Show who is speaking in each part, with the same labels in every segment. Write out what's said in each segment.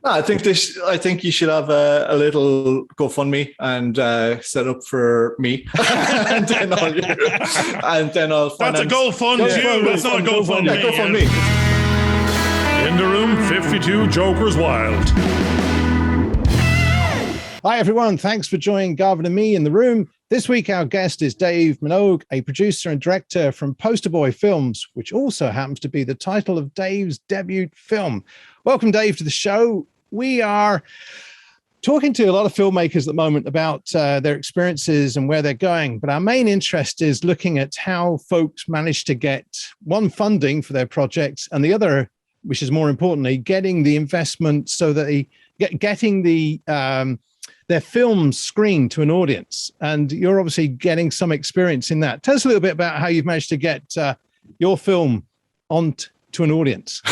Speaker 1: I think you should have a little GoFundMe and set up for me, and then I'll
Speaker 2: That's a GoFundMe. That's not a GoFundMe.
Speaker 1: Yeah, GoFundMe.
Speaker 2: In the room, 52 Jokers Wild.
Speaker 3: Hi, everyone. Thanks for joining Garvin and me in the room. This week, our guest is Dave Minogue, a producer and director from Poster Boy Films, which also happens to be the title of Dave's debut film. Welcome, Dave, to the show. We are talking to a lot of filmmakers at the moment about their experiences and where they're going. But our main interest is looking at how folks manage to get one, funding for their projects, and the other, which is more importantly, getting the investment so that they getting their films screened to an audience. And you're obviously getting some experience in that. Tell us a little bit about how you've managed to get your film on to an audience.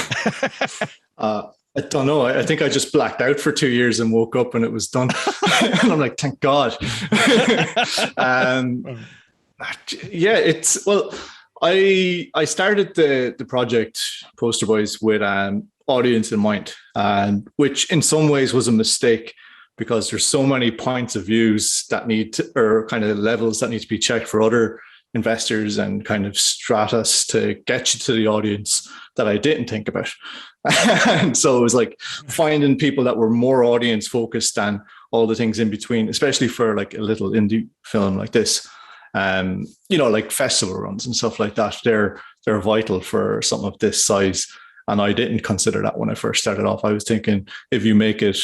Speaker 1: I don't know. I think I just blacked out for 2 years and woke up and it was done. And I'm like, thank God. I started the project Poster Boys with audience in mind, and which in some ways was a mistake, because there's so many points of views that or kind of levels that need to be checked for other investors and kind of stratas to get you to the audience that I didn't think about. And so it was like finding people that were more audience focused than all the things in between, especially for like a little indie film like this. Like festival runs and stuff like that. They're vital for something of this size. And I didn't consider that when I first started off. I was thinking, if you make it,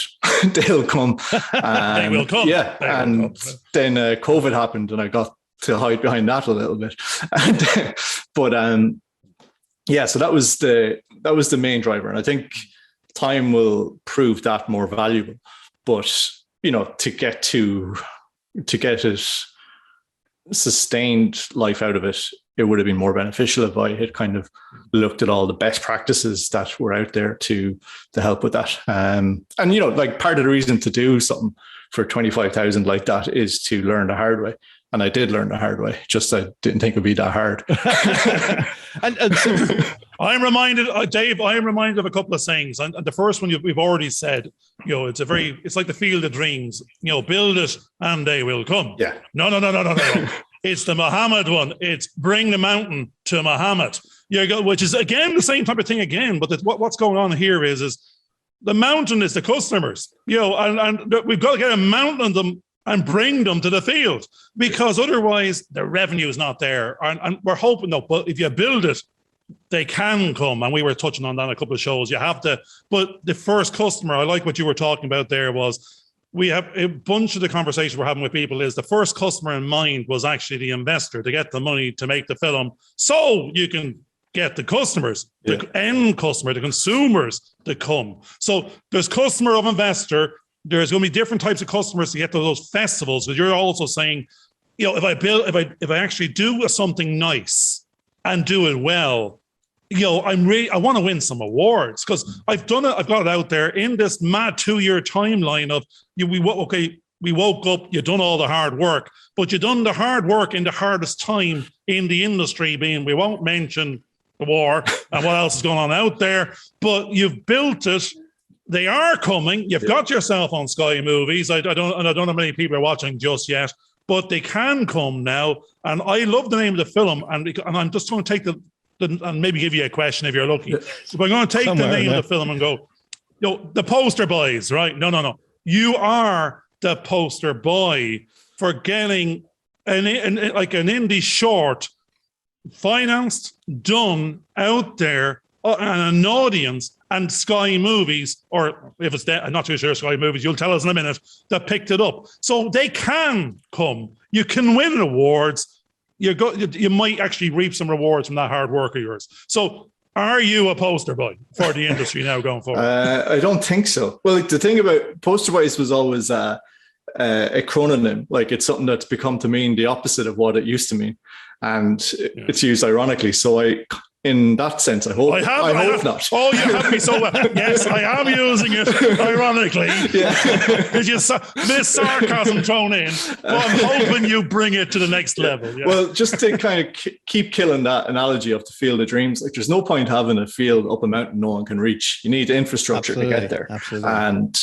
Speaker 1: they'll come.
Speaker 2: They will come.
Speaker 1: Yeah. Then COVID happened and I got to hide behind that a little bit. So that was the main driver. And I think time will prove that more valuable. But, to get it sustained life out of it, it would have been more beneficial if I had kind of looked at all the best practices that were out there to help with that. Like part of the reason to do something for 25,000 like that is to learn the hard way. And I did learn the hard way, just I didn't think it'd be that hard.
Speaker 2: and so I'm reminded, Dave, of a couple of things. And the first one we've already said, it's like the field of dreams, build it and they will come.
Speaker 1: Yeah.
Speaker 2: No. It's the Muhammad one. It's bring the mountain to Muhammad. Which is again the same type of thing again. But what's going on here is the mountain is the customers. And we've got to get a mountain on them and bring them to the field, because otherwise the revenue is not there. And we're hoping though, but if you build it, they can come. And we were touching on that in a couple of shows. You have to, but the first customer, I like what you were talking about there, was we have a bunch of the conversations we're having with people is the first customer in mind was actually the investor to get the money to make the film. So you can get the customers, the end customer, the consumers to come. So there's customer of investor. There's going to be different types of customers to get to those festivals. But you're also saying, if I actually do something nice and do it well, I want to win some awards, because I've done it. I've got it out there in this mad 2-year timeline of we woke up, you've done all the hard work, but you've done the hard work in the hardest time in the industry, being, we won't mention the war and what else is going on out there, but you've built it. They are coming. You've got yourself on Sky Movies. I don't know how many people are watching just yet, but they can come now. And I love the name of the film. And I'm just going to take and maybe give you a question if you're lucky. So I'm going to take the name of the film and go, the poster boys, right? No. You are the poster boy for getting an indie short financed, done out there, and an audience, and Sky Movies, or if it's I'm not too sure, Sky Movies, you'll tell us in a minute, that picked it up. So they can come. You can win awards. You might actually reap some rewards from that hard work of yours. So are you a poster boy for the industry now going forward?
Speaker 1: I don't think so. Well, the thing about poster boys was always a chrononym. Like, it's something that's become to mean the opposite of what it used to mean. And it's used ironically. So in that sense. I hope. I hope not.
Speaker 2: Oh, you have me so well. Yes, I am using it ironically. There's a bit of sarcasm thrown in. But I'm hoping you bring it to the next level. Yeah.
Speaker 1: Well, just to kind of keep killing that analogy of the field of dreams, like there's no point having a field up a mountain no one can reach. You need infrastructure to get there.
Speaker 3: Absolutely.
Speaker 1: And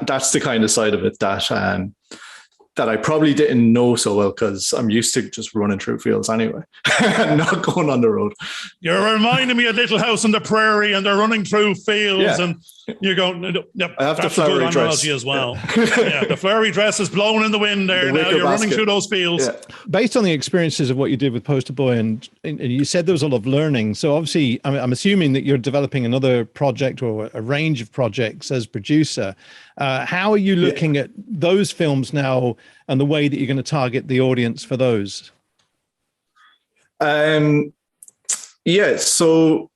Speaker 1: that's the kind of side of it that I probably didn't know so well because I'm used to just running through fields anyway, not going on the road.
Speaker 2: You're reminding me of Little House on the Prairie, and they're running through fields, and you're going. Yep,
Speaker 1: I have the flowery dress
Speaker 2: as well. The flowery dress is blowing in the wind there. Now you're running through those fields.
Speaker 3: Yeah. Based on the experiences of what you did with Poster Boy, and you said there was a lot of learning. So obviously, I'm assuming that you're developing another project or a range of projects as producer. How are you looking at those films now and the way that you're going to target the audience for those? So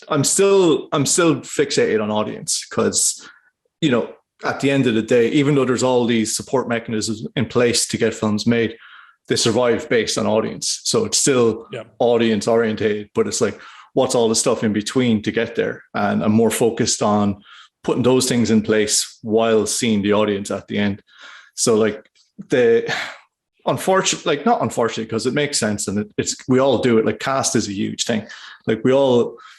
Speaker 3: I'm still fixated on audience because, at the end of the day, even though there's all these support mechanisms in place to get films made, they survive based on audience. So it's still audience oriented, but it's like, what's all the stuff in between to get there? And I'm more focused on putting those things in place while seeing the audience at the end. So like not unfortunately, because it makes sense and we all do it. Like cast is a huge thing. Like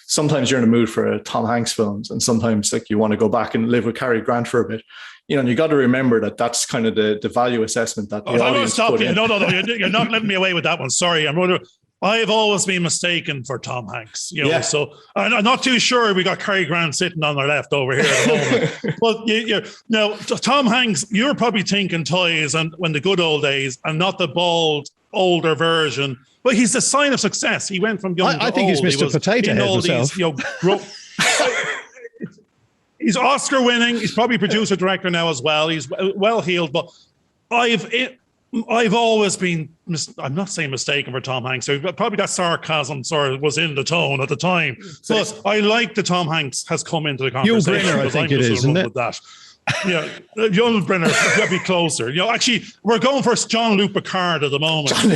Speaker 3: sometimes you're in a mood for a Tom Hanks films, and sometimes like you want to go back and live with Cary Grant for a bit. And you got to remember that that's kind of the value assessment that the audience put in.
Speaker 2: No, you're not letting me away with that one. Sorry, I've always been mistaken for Tom Hanks, so I'm not too sure we got Cary Grant sitting on our left over here at the moment. But Tom Hanks, you're probably thinking toys and when the good old days and not the bald, older version. But he's the sign of success. He went from young to old.
Speaker 3: I think he's Mr. Potato Head himself.
Speaker 2: He's Oscar winning. He's probably producer director now as well. He's well heeled, but I've always been, I'm not saying mistaken for Tom Hanks. So probably that sarcasm sort of was in the tone at the time. But I like that Tom Hanks has come into the conversation.
Speaker 3: Yul Brynner, I think it is, isn't it?
Speaker 2: That. Yul Brynner, got to be closer. Actually, we're going for Jean-Luc Picard at the moment. And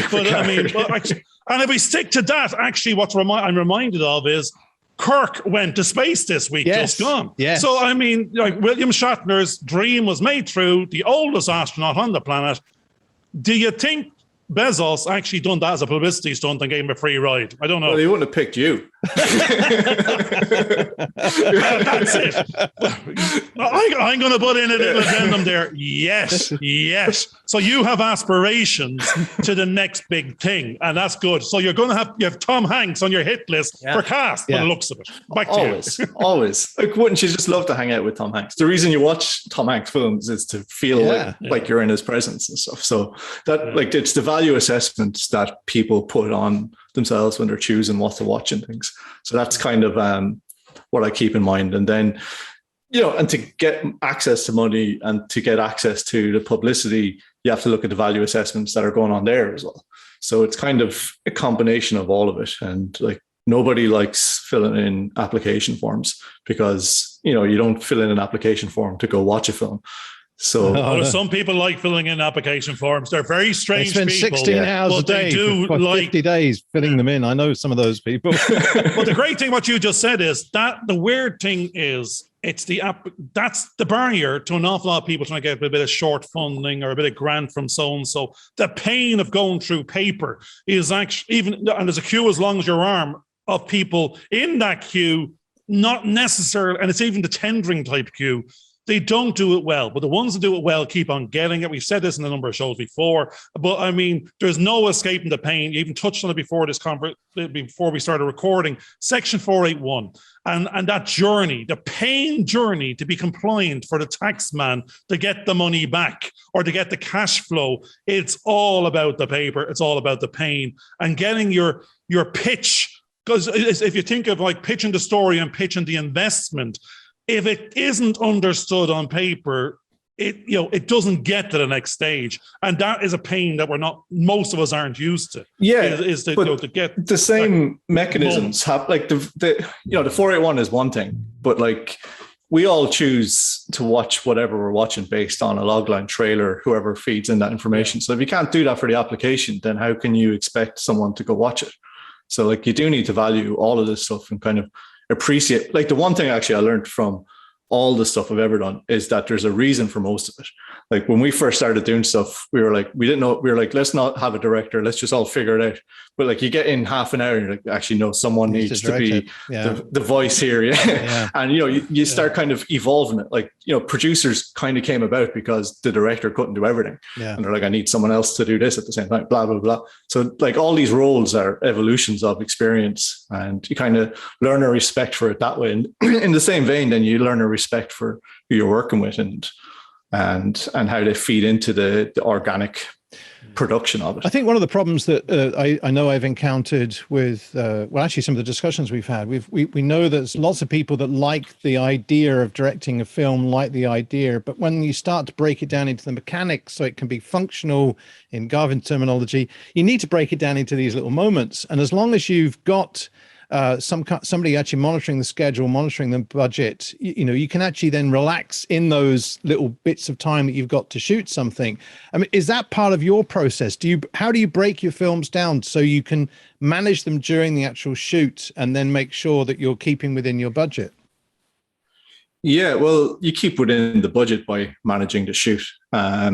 Speaker 2: if we stick to that, actually, I'm reminded of is Kirk went to space this week, just gone.
Speaker 3: Yes.
Speaker 2: So, William Shatner's dream was made true, the oldest astronaut on the planet. Do you think Bezos actually done that as a publicity stunt and gave him a free ride? I don't know.
Speaker 1: Well, he wouldn't have picked you.
Speaker 2: That's it. I'm going to put in a little addendum there. Yes. So you have aspirations to the next big thing, and that's good. So you have Tom Hanks on your hit list for cast by the looks of it. Back to you.
Speaker 1: Always. Like, wouldn't you just love to hang out with Tom Hanks? The reason you watch Tom Hanks films is to feel like you're in his presence and stuff. So that it's the value assessments that people put on themselves when they're choosing what to watch and things. So that's kind of what I keep in mind. And then, and to get access to money and to get access to the publicity, you have to look at the value assessments that are going on there as well. So it's kind of a combination of all of it. And like nobody likes filling in application forms because, you don't fill in an application form to go watch a film. So
Speaker 2: some people like filling in application forms. They're very strange people.
Speaker 3: They spend 16 hours a day for 50 days filling them in. I know some of those people.
Speaker 2: But the great thing what you just said is that the weird thing is that's the barrier to an awful lot of people trying to get a bit of short funding or a bit of grant from so-and-so. The pain of going through paper is actually and there's a queue as long as your arm of people in that queue, not necessarily, and it's even the tendering type queue. They don't do it well, but the ones that do it well keep on getting it. We've said this in a number of shows before, but there's no escaping the pain. You even touched on it before before we started recording. Section 481 and that journey, the pain journey to be compliant for the tax man to get the money back or to get the cash flow. It's all about the paper. It's all about the pain and getting your pitch. Because if you think of like pitching the story and pitching the investment, if it isn't understood on paper, it doesn't get to the next stage, and that is a pain that most of us aren't used to. To get
Speaker 1: the same mechanisms have like the 481 is one thing, but like we all choose to watch whatever we're watching based on a logline trailer, whoever feeds in that information. So if you can't do that for the application, then how can you expect someone to go watch it? So like you do need to value all of this stuff and kind of appreciate. Like the one thing actually I learned from all the stuff I've ever done is that there's a reason for most of it. Like when we first started doing stuff, we were like, let's not have a director. Let's just all figure it out. But like you get in half an hour and you're like, actually, no, someone needs to be the voice here. Yeah. And, you start kind of evolving it. Like, producers kind of came about because the director couldn't do everything. Yeah. And they're like, I need someone else to do this at the same time, blah, blah, blah. So like all these roles are evolutions of experience, and you kind of learn a respect for it that way. And in the same vein, then you learn a respect for who you're working with and how they feed into the organic production of it.
Speaker 3: I think one of the problems that I know I've encountered with, actually some of the discussions we've had, we know there's lots of people that like the idea of directing a film, like the idea, but when you start to break it down into the mechanics so it can be functional in Garvin terminology, you need to break it down into these little moments. And as long as you've got somebody actually monitoring the schedule, monitoring the budget, you can actually then relax in those little bits of time that you've got to shoot something. I mean, is that part of your process? How do you break your films down so you can manage them during the actual shoot and then make sure that you're keeping within your budget?
Speaker 1: Yeah, well, you keep within the budget by managing the shoot.
Speaker 2: Yeah.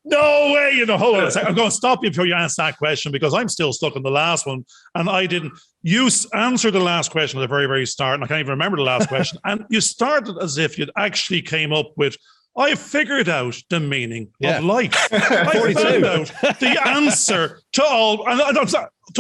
Speaker 2: No way, hold on a second. I'm going to stop you before you answer that question, because I'm still stuck on the last one, and I didn't. You answered the last question at the very, very start, and I can't even remember the last question. And you started as if you'd actually came up with, I figured out the meaning of life. I found out the answer to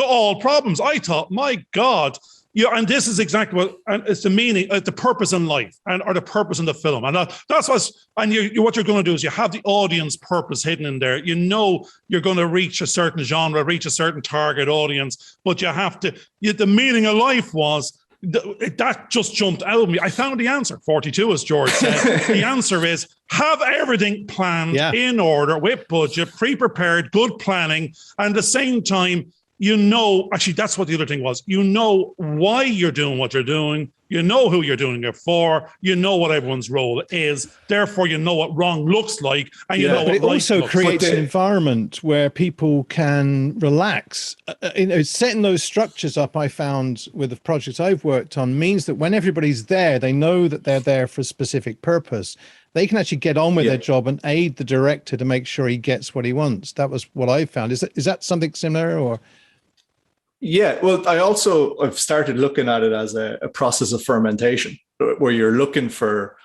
Speaker 2: all problems. I thought, my God. Yeah, and this is exactly what, and it's the meaning, the purpose in life, or the purpose in the film, and that's what you're going to do is you have the audience purpose hidden in there. You're going to reach a certain genre, reach a certain target audience, but you have to. The meaning of life was that just jumped out of me. I found the answer. 42, as George said. The answer is have everything planned in order, with budget, pre-prepared, good planning, and at the same time. Actually, that's what the other thing was. Why you're doing what you're doing. You know who you're doing it for. You know what everyone's role is. Therefore, you know what wrong looks like. And you know what right looks like. It also creates
Speaker 3: an environment where people can relax. Setting those structures up, I found with the projects I've worked on, means that when everybody's there, they know that they're there for a specific purpose. They can actually get on with their job and aid the director to make sure he gets what he wants. That was what I found. Is that something similar, or?
Speaker 1: Yeah, well, I've started looking at it as a process of fermentation, where you're looking for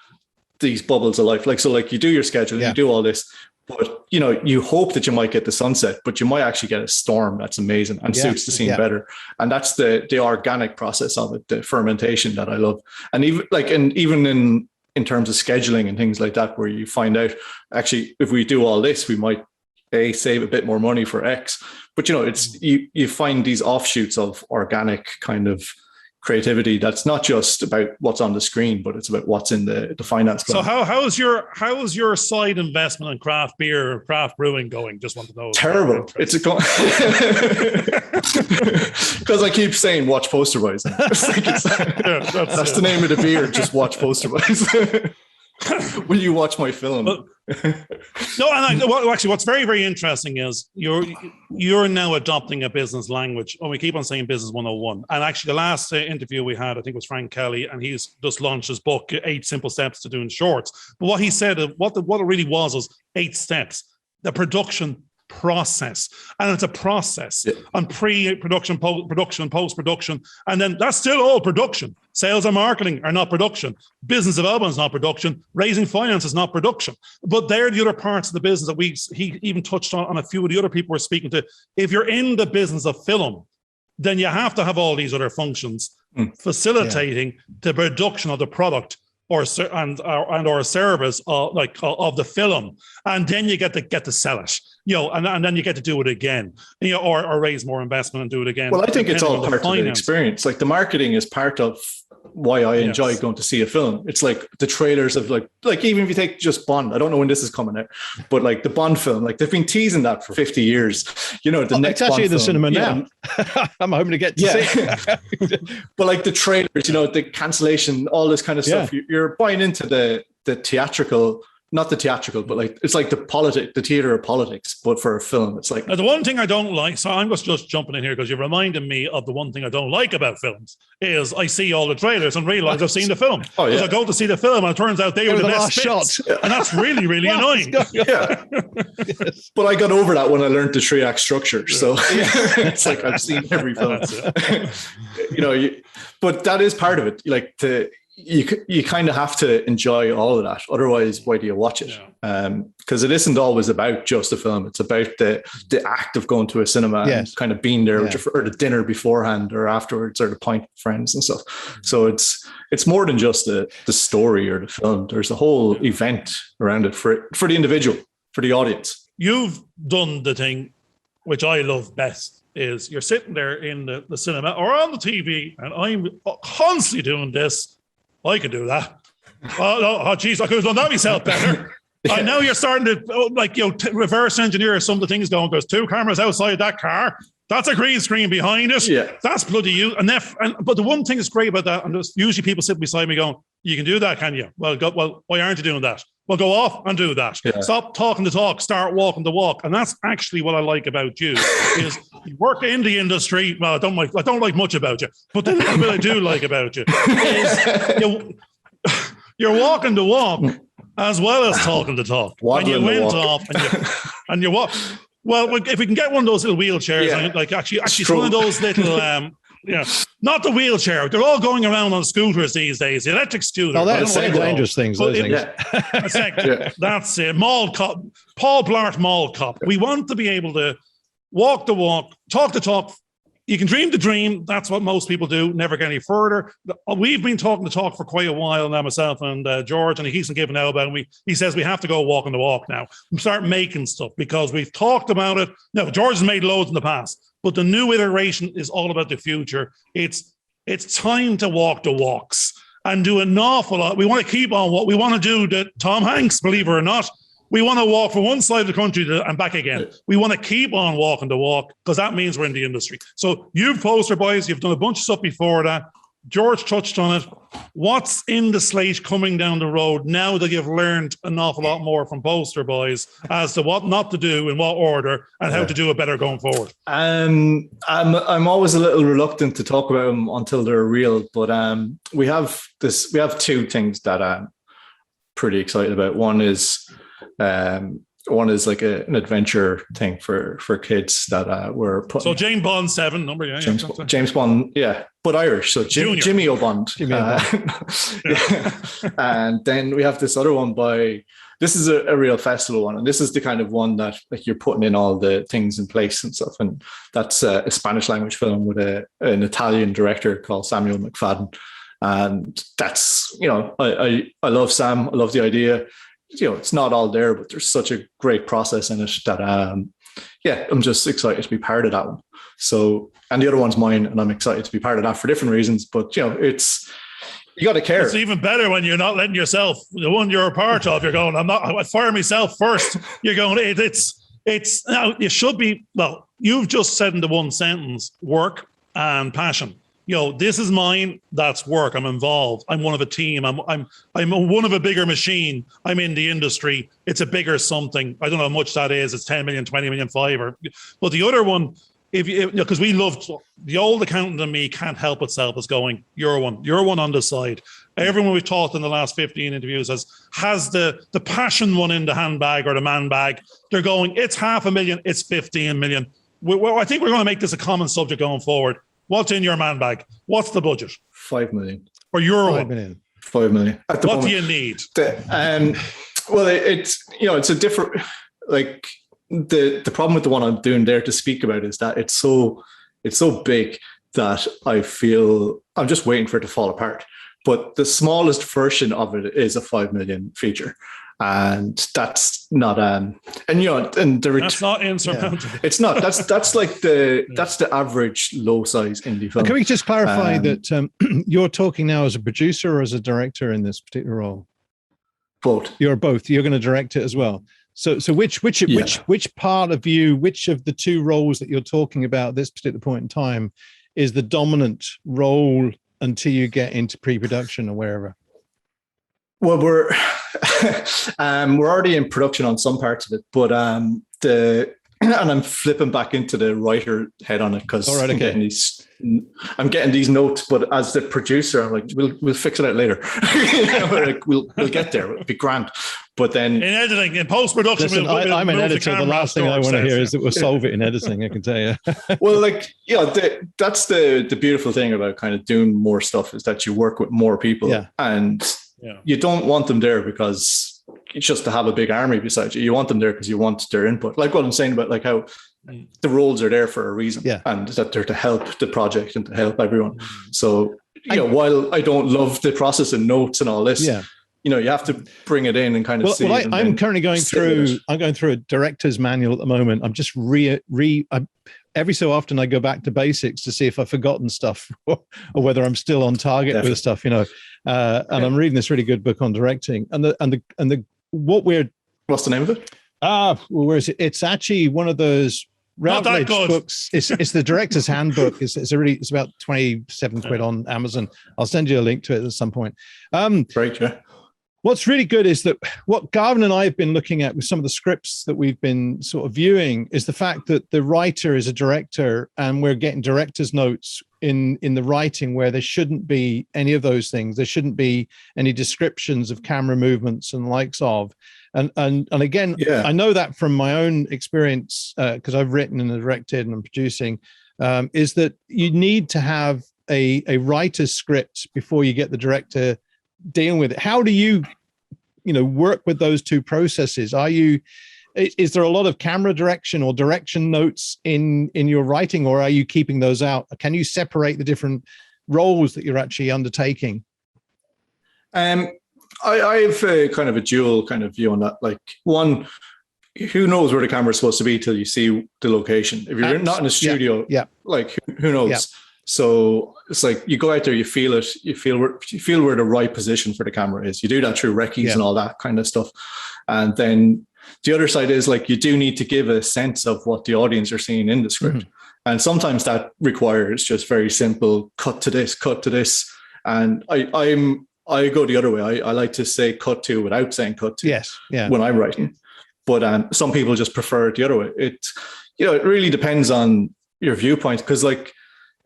Speaker 1: these bubbles of life. Like you do your schedule, you do all this, but you hope that you might get the sunset, but you might actually get a storm that's amazing and suits the scene better. And that's the organic process of it, the fermentation that I love. And even in terms of scheduling and things like that, where you find out actually if we do all this, we might save a bit more money for X. But it's you find these offshoots of organic kind of creativity that's not just about what's on the screen, but it's about what's in the finance plan.
Speaker 2: So how is your side investment in craft beer or craft brewing going? Just want to know.
Speaker 1: Terrible. It's because I keep saying watch Poster Boys. That's the name of the beer. Just watch Poster Boys. Will you watch my film?
Speaker 2: No, and actually, what's very, very interesting is you're now adopting a business language. And we keep on saying business 101. And actually, the last interview we had, I think, was Frank Kelly, and he's just launched his book, 8 Simple Steps to Doing Shorts. But what he said, what it really was 8 steps. The production process, and it's a process on pre-production, production, post-production, and then that's still all production. Sales and marketing are not production. Business development is not production. Raising finance is not production. But they're the other parts of the business that he even touched on a few of the other people we're speaking to. If you're in the business of film, then you have to have all these other functions facilitating the production of the product or service of the film, and then you get to sell it, and then you get to do it again, or raise more investment and do it again.
Speaker 1: Well, I think it's all part of the experience. Like the marketing is part of why I enjoy going to see a film. It's like the trailers of like even if you take just Bond, I don't know when this is coming out, but like the Bond film, like they've been teasing that for 50 years. The next
Speaker 3: it's actually
Speaker 1: in
Speaker 3: the cinema now. I'm hoping to get to see it.
Speaker 1: But like the trailers, the cancellation, all this kind of stuff, you're buying into the theatrical not the theatrical, but like it's like the theater of politics, but for a film. It's like
Speaker 2: now, the one thing I don't like, so I'm just jumping in here because you're reminding me of the one thing I don't like about films is I see all the trailers and realize I've seen the film.
Speaker 1: Oh, yeah.
Speaker 2: Because I go to see the film and it turns out they were the best shot. And that's really, really annoying.
Speaker 1: Yeah. Yes. But I got over that when I learned the 3-act structure. Yeah. So it's like I've seen every film. But that is part of it. Like you kind of have to enjoy all of that. Otherwise, why do you watch it? Because it isn't always about just the film. It's about the act of going to a cinema and kind of being there or the dinner beforehand or afterwards or the pint with friends and stuff. So it's more than just the story or the film. There's a whole event around it for the individual, for the audience.
Speaker 2: You've done the thing which I love best is you're sitting there in the cinema or on the TV, and I'm constantly doing this. I could do that. Oh, geez, I could have done that myself better. I know you're starting to reverse engineer some of the things going. There's 2 cameras outside that car. That's a green screen behind it. Yeah. That's bloody you. But the one thing that's great about that, and there's usually people sit beside me going, "You can do that, can you?" Well, why aren't you doing that? Well, go off and do that. Yeah. Stop talking the talk, start walking the walk. And that's actually what I like about you is you work in the industry. Well, I don't like much about you, but the little bit I do like about you is you're walking the walk as well as talking the talk. And you went off and you walk. Well, if we can get one of those little wheelchairs, like actually it's one of those little not the wheelchair. They're all going around on scooters these days. The electric scooter.
Speaker 3: Oh, that's dangerous things. Those things.
Speaker 2: That's it. Mall cop. Paul Blart Mall cop. We want to be able to walk the walk, talk the talk. You can dream the dream. That's what most people do. Never get any further. We've been talking the talk for quite a while now, myself and George, and he keeps on giving out about it. He says we have to go walking the walk now. We start making stuff because we've talked about it. No, George has made loads in the past. But the new iteration is all about the future. It's time to walk the walks and do an awful lot. We want to keep on what we want to do that Tom Hanks, believe it or not. We want to walk from one side of the country and back again. We want to keep on walking the walk because that means we're in the industry. So you've poster boys, you've done a bunch of stuff before that. George touched on it. What's in the slate coming down the road now that you've learned an awful lot more from poster boys as to what not to do in what order and how to do it better going forward?
Speaker 1: I'm always a little reluctant to talk about them until they're real, but we have 2 things that I'm pretty excited about. One is like an adventure thing for kids that we're putting.
Speaker 2: So James Bond 7 number,
Speaker 1: James Bond, but Irish. So Jimmy O'Bond. And then we have this other one this is a real festival one, and this is the kind of one that like you're putting in all the things in place and stuff. And that's a Spanish language film with an Italian director called Samuel McFadden. And that's, I love Sam. I love the idea. It's not all there, but there's such a great process in it that, I'm just excited to be part of that one. So, and the other one's mine, and I'm excited to be part of that for different reasons. But, you got to care.
Speaker 2: It's even better when you're not letting yourself, the one you're a part of, you're going, I fire myself first. You're going, it's now you should be, well, you've just said in the one sentence, work and passion. This is mine. That's work. I'm involved. I'm one of a team. I'm one of a bigger machine. I'm in the industry. It's a bigger something. I don't know how much that is. It's 10 million, 20 million, 5 but the other one, because we loved the old accountant and me can't help itself is going, you're one on the side. Everyone we've talked in the last 15 interviews has the passion one in the handbag or the man bag. They're going, it's 500,000, it's 15 million. I think we're going to make this a common subject going forward. What's in your man bag? What's the budget?
Speaker 1: 5 million.
Speaker 2: For your
Speaker 1: 5 million. 5 million. At the
Speaker 2: what
Speaker 1: moment.
Speaker 2: Do you need?
Speaker 1: Well, it's a different, like the problem with the one I'm doing there to speak about is that it's so big that I feel I'm just waiting for it to fall apart. But the smallest version of it is a 5 million feature. And that's not and that's
Speaker 2: not insurmountable.
Speaker 1: Yeah. It's not. That's like that's the average low size indie film.
Speaker 3: Can we just clarify that you're talking now as a producer or as a director in this particular role?
Speaker 1: Both.
Speaker 3: You're both. You're going to direct it as well. So which part of you, which of the 2 roles that you're talking about at this particular point in time is the dominant role until you get into pre-production or wherever?
Speaker 1: Well, we're we're already in production on some parts of it, but and I'm flipping back into the writer head on it because
Speaker 3: right, okay.
Speaker 1: I'm getting these notes, but as the producer, I'm like, we'll fix it out later. Like, we'll get there. It'll be grand. But then
Speaker 2: in editing, in post-production,
Speaker 3: I'm an editor. The last thing I want to hear is that we'll solve it in editing, I can tell you.
Speaker 1: Well, like, that's the beautiful thing about kind of doing more stuff is that you work with more people, and you don't want them there because it's just to have a big army beside you. You want them there because you want their input. Like what I'm saying about like how the roles are there for a reason, and that they're to help the project and to help everyone. So, while I don't love the process and notes and all this, you have to bring it in and kind of see. Well,
Speaker 3: I'm currently going through. I'm going through a director's manual at the moment. I'm just every so often I go back to basics to see if I've forgotten stuff or whether I'm still on target with stuff. And I'm reading this really good book on directing.
Speaker 1: What's the name of it?
Speaker 3: Well, where is it? It's actually one of those Routledge books. It's the director's handbook. It's about 27 quid on Amazon. I'll send you a link to it at some point.
Speaker 1: Great, yeah.
Speaker 3: What's really good is that what Garvin and I have been looking at with some of the scripts that we've been sort of viewing is the fact that the writer is a director, and we're getting director's notes in the writing where there shouldn't be any of those things. There shouldn't be any descriptions of camera movements and likes of. And again, I know that from my own experience because I've written and directed and I'm producing, is that you need to have a writer's script before you get the director dealing with it. How do you work with those two processes? Is there a lot of camera direction or direction notes in your writing, or are you keeping those out? Can you separate the different roles that you're actually undertaking?
Speaker 1: I have kind of a dual kind of view on that. Like, one, who knows where the camera is supposed to be till you see the location? If you're not in a studio, like who knows? Yeah. So it's like you go out there, you feel it, you feel where the right position for the camera is. You do that through recce's and all that kind of stuff. And then the other side is like you do need to give a sense of what the audience are seeing in the script. Mm-hmm. And sometimes that requires just very simple cut to this. And I go the other way. I like to say cut to without saying cut to when I'm writing. But some people just prefer it the other way. It really depends on your viewpoint, because like,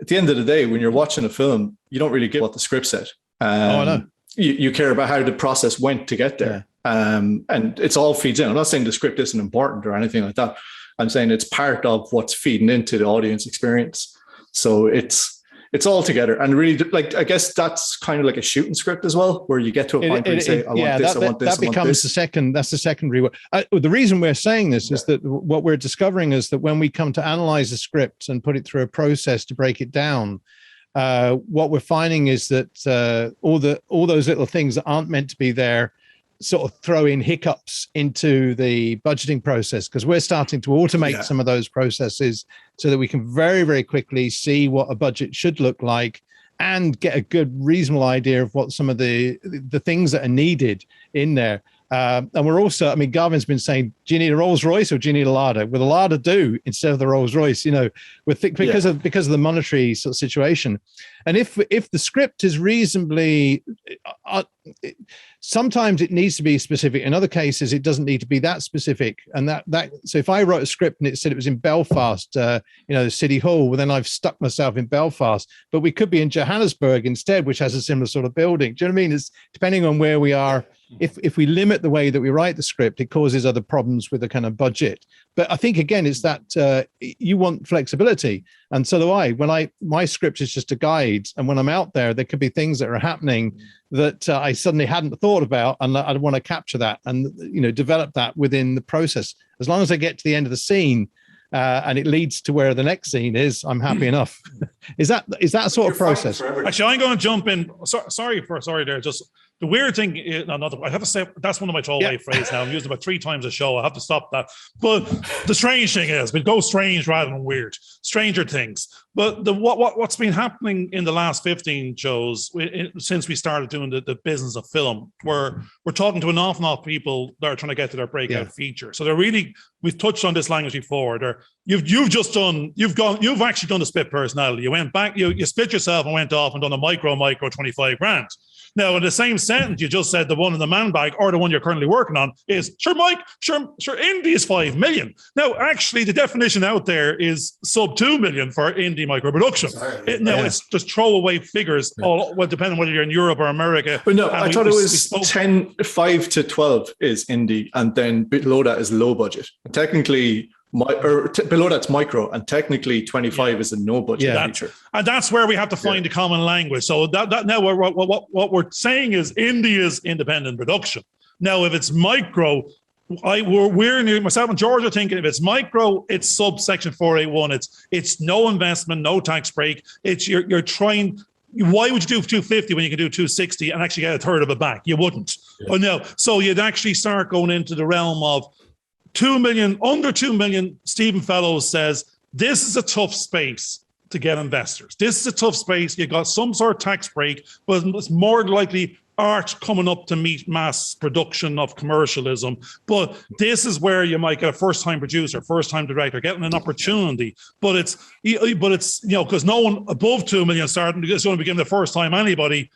Speaker 1: at the end of the day, when you're watching a film, you don't really get what the script said.
Speaker 3: I know.
Speaker 1: You care about how the process went to get there. And it's all feeds in. I'm not saying the script isn't important or anything like that. I'm saying it's part of what's feeding into the audience experience. So it's all together. And really, like, I guess that's kind of like a shooting script as well, where you get to a point where you say, I want this, I want this.
Speaker 3: That becomes that's the secondary one. The reason we're saying this is that what we're discovering is that when we come to analyze a script and put it through a process to break it down, what we're finding is that all those little things that aren't meant to be there sort of throw in hiccups into the budgeting process, because we're starting to automate some of those processes so that we can very, very quickly see what a budget should look like and get a good, reasonable idea of what some of the things that are needed in there. And we're also, Garvin's been saying, do you need a Rolls Royce or do you need a Lada? With a Lada do instead of the Rolls Royce, because of the monetary sort of situation. And if the script is reasonably, sometimes it needs to be specific. In other cases, it doesn't need to be that specific. And so if I wrote a script and it said it was in Belfast, the City Hall, well, then I've stuck myself in Belfast. But we could be in Johannesburg instead, which has a similar sort of building. Do you know what I mean? It's depending on where we are. If we limit the way that we write the script, it causes other problems with the kind of budget. But I think, again, it's that you want flexibility. And so do I. My script is just a guide. And when I'm out there could be things that are happening that I suddenly hadn't thought about. And I want to capture that and, develop that within the process. As long as I get to the end of the scene and it leads to where the next scene is, I'm happy enough. Is that a sort of process?
Speaker 2: Actually, I'm going to jump in. Sorry there. Just the weird thing is, I have to say, that's one of my throwaway phrases now. I'm using it about 3 times a show. I have to stop that. But the strange thing is, we go strange rather than weird. Stranger things. But what's been happening in the last 15 shows since we started doing the business of film, where we're talking to an awful lot of people that are trying to get to their breakout feature. So they're really, we've touched on this language before. You've actually done the split personality. You went back, you split yourself and went off and done a micro 25 grand. Now, in the same sentence, you just said the one in the man bag or the one you're currently working on is, sure, Mike, sure, indie is 5 million. Now, actually, the definition out there is sub 2 million for indie micro-production. It's just throwaway figures, all, well, depending on whether you're in Europe or America.
Speaker 1: But no, I thought it was 5 to 12 is indie, and then below that is low budget. Technically, below that's micro, and technically 25 is a no budget feature.
Speaker 2: And that's where we have to find a common language. So that now what we're saying is indie is independent production. Now, if it's micro, we're myself and George are thinking if it's micro, it's subsection 481. It's no investment, no tax break. It's you're trying. Why would you do 250 when you can do 260 and actually get a third of it back? You wouldn't. Oh no. So you'd actually start going into the realm of 2 million, under 2 million. Stephen Fellows says this is a tough space to get investors. This is a tough space. You got some sort of tax break, but it's more likely art coming up to meet mass production of commercialism. But this is where you might get a first-time producer, first-time director getting an opportunity. But it's because no one above 2 million starting is going to be given the first time anybody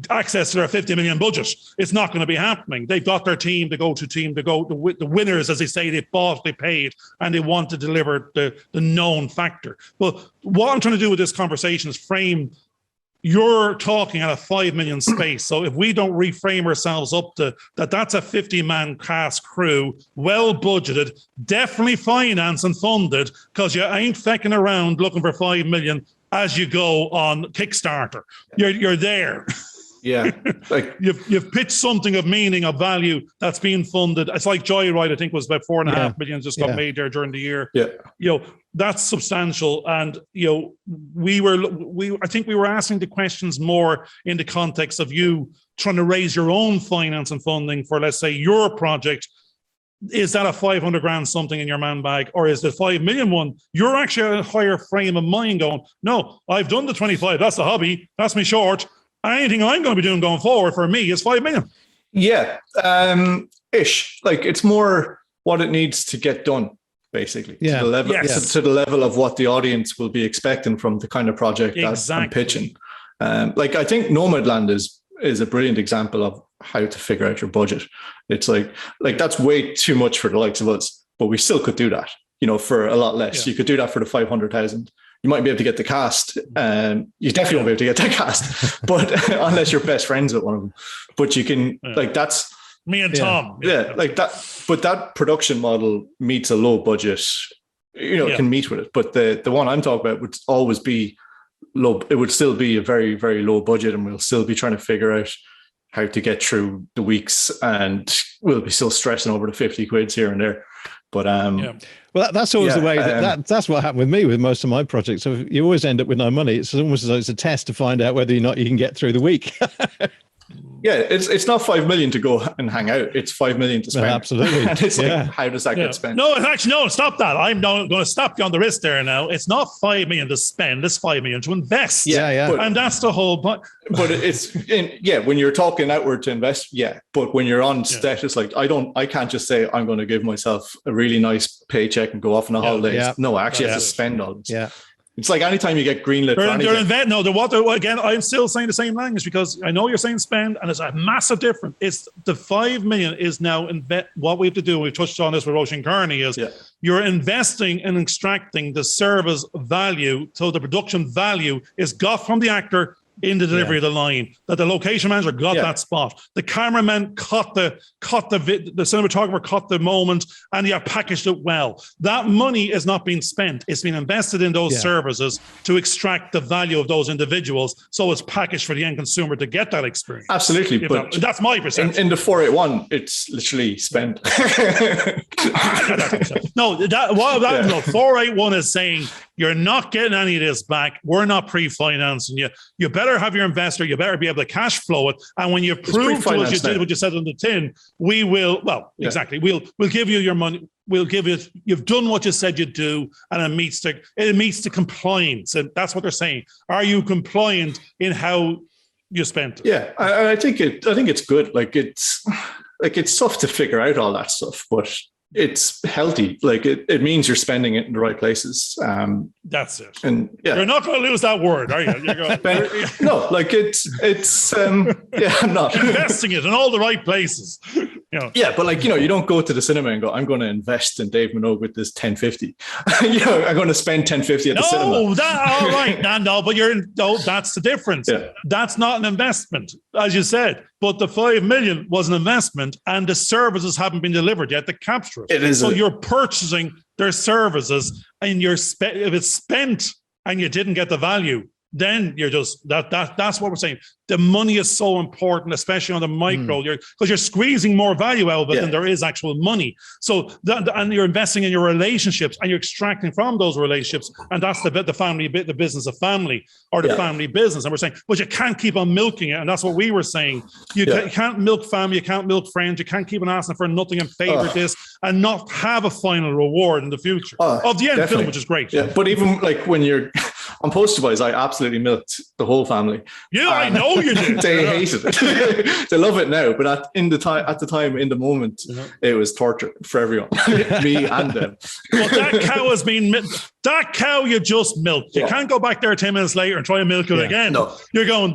Speaker 2: access to their 50 million budget. It's not going to be happening. They've got their team, the go-to team, the winners, as they say, they bought, they paid, and they want to deliver the known factor. But what I'm trying to do with this conversation is frame, you're talking at a 5 million space. So if we don't reframe ourselves up to that's a 50-man cast crew, well budgeted, definitely financed and funded, because you ain't fecking around looking for 5 million as you go on Kickstarter. You're there.
Speaker 1: Yeah, like
Speaker 2: you've pitched something of meaning, of value that's being funded. It's like Joyride, I think, was about 4.5 million just got made there during the year.
Speaker 1: Yeah,
Speaker 2: that's substantial. And I think we were asking the questions more in the context of you trying to raise your own finance and funding for, let's say, your project. Is that a 500 grand something in your man bag, or is the 5 million one? You're actually at a higher frame of mind going, no, I've done the 25. That's a hobby. That's me short. Anything I'm going to be doing going forward for me is 5 million.
Speaker 1: Yeah, ish. Like it's more what it needs to get done, basically.
Speaker 3: Yeah.
Speaker 1: To the level, to the level of what the audience will be expecting from the kind of project that I'm pitching. Like I think Nomadland is a brilliant example of how to figure out your budget. It's like that's way too much for the likes of us, but we still could do that, for a lot less. You could do that for the 500,000. You might be able to get the cast. You definitely won't be able to get that cast, but unless you're best friends with one of them. But you can, that's
Speaker 2: me and Tom.
Speaker 1: Yeah, like that. But that production model meets a low budget. Can meet with it. But the one I'm talking about would always be low. It would still be a very, very low budget, and we'll still be trying to figure out how to get through the weeks, and we'll be still stressing over the 50 quids here and there. But
Speaker 3: well, that's always the way. That's what happened with me with most of my projects. So you always end up with no money. It's almost as though it's a test to find out whether or not you can get through the week.
Speaker 1: Yeah, it's not 5 million to go and hang out. It's 5 million to spend.
Speaker 3: No, absolutely.
Speaker 1: And it's like, how does that get spent?
Speaker 2: No, actually, no, stop that. I'm not going to stop you on the wrist there now. It's not 5 million to spend. It's 5 million to invest.
Speaker 3: Yeah.
Speaker 2: And that's the whole point.
Speaker 1: But when you're talking outward to invest, but when you're on set, it's like, I can't just say I'm going to give myself a really nice paycheck and go off on a holiday.
Speaker 3: Yeah.
Speaker 1: No, I actually have to spend all this.
Speaker 3: Yeah.
Speaker 1: It's like anytime you get greenlit for anything.
Speaker 2: Again, I'm still saying the same language, because I know you're saying spend, and it's a massive difference. It's the 5 million is now what we have to do. We've touched on this with Roisin Kearney is you're investing in extracting the service value. So the production value is got from the actor in the delivery of the line, that the location manager got that spot, the cameraman caught the cinematographer caught the moment, and you packaged it well. That money is not being spent. It's been invested in those services to extract the value of those individuals, so it's packaged for the end consumer to get that experience.
Speaker 1: Absolutely. But
Speaker 2: that's my perception.
Speaker 1: In the 481, it's literally spent.
Speaker 2: No, 481 is saying you're not getting any of this back. We're not pre-financing you. You better have your investor. You better be able to cash flow it. And when you prove to us you did what you said on the tin, we will. Well, exactly. We'll give you your money. We'll give you. You've done what you said you'd do, and it meets the compliance. And that's what they're saying. Are you compliant in how you spent it?
Speaker 1: Yeah, I think it's good. Like it's tough to figure out all that stuff, but it's healthy. Like it means you're spending it in the right places.
Speaker 2: That's it.
Speaker 1: And yeah,
Speaker 2: you're not going to lose that word, are you?
Speaker 1: No, like it's yeah, I'm not
Speaker 2: investing it in all the right places.
Speaker 1: Yeah, but like, you don't go to the cinema and go, I'm going to invest in Dave Minogue with this 1050. I'm going to spend 1050 at the cinema.
Speaker 2: No, all right. No, but that's the difference.
Speaker 1: Yeah.
Speaker 2: That's not an investment, as you said. But the 5 million was an investment, and the services haven't been delivered yet to capture it.
Speaker 1: It is.
Speaker 2: So you're purchasing their services, and if it's spent and you didn't get the value, then you're just that's what we're saying. The money is so important, especially on the micro, because you're squeezing more value out of it than there is actual money. So and you're investing in your relationships, and you're extracting from those relationships, and that's the family bit, the business of family, or the family business. And we're saying, but you can't keep on milking it, and that's what we were saying. You can't milk family, you can't milk friends, you can't keep on asking for nothing and favor this, and not have a final reward in the future of the end film, which is great.
Speaker 1: Yeah, but even like when you're on Poster Boys, I absolutely milked the whole family.
Speaker 2: Yeah, I know you did.
Speaker 1: They hated it. They love it now, but at the time, in the moment, it was torture for everyone, me and them.
Speaker 2: But that cow has been that cow you just milked. You can't go back there 10 minutes later and try to milk it again. No. You're going.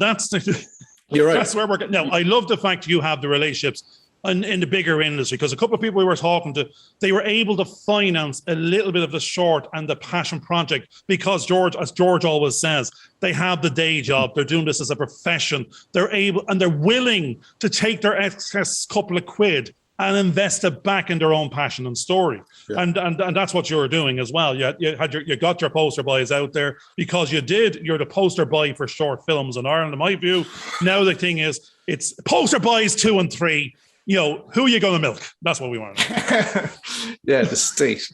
Speaker 2: You're right. That's where we're getting. No, I love the fact you have the relationships in the bigger industry, because a couple of people we were talking to, they were able to finance a little bit of the short and the passion project because as George always says, they have the day job. They're doing this as a profession. They're able and they're willing to take their excess couple of quid and invest it back in their own passion and story. Yeah. And that's what you're doing as well. You got your poster boys out there because you're the poster boy for short films in Ireland, in my view. Now the thing is, it's poster boys 2 and 3. Who are you going to milk? That's what we want.
Speaker 1: Yeah, the state.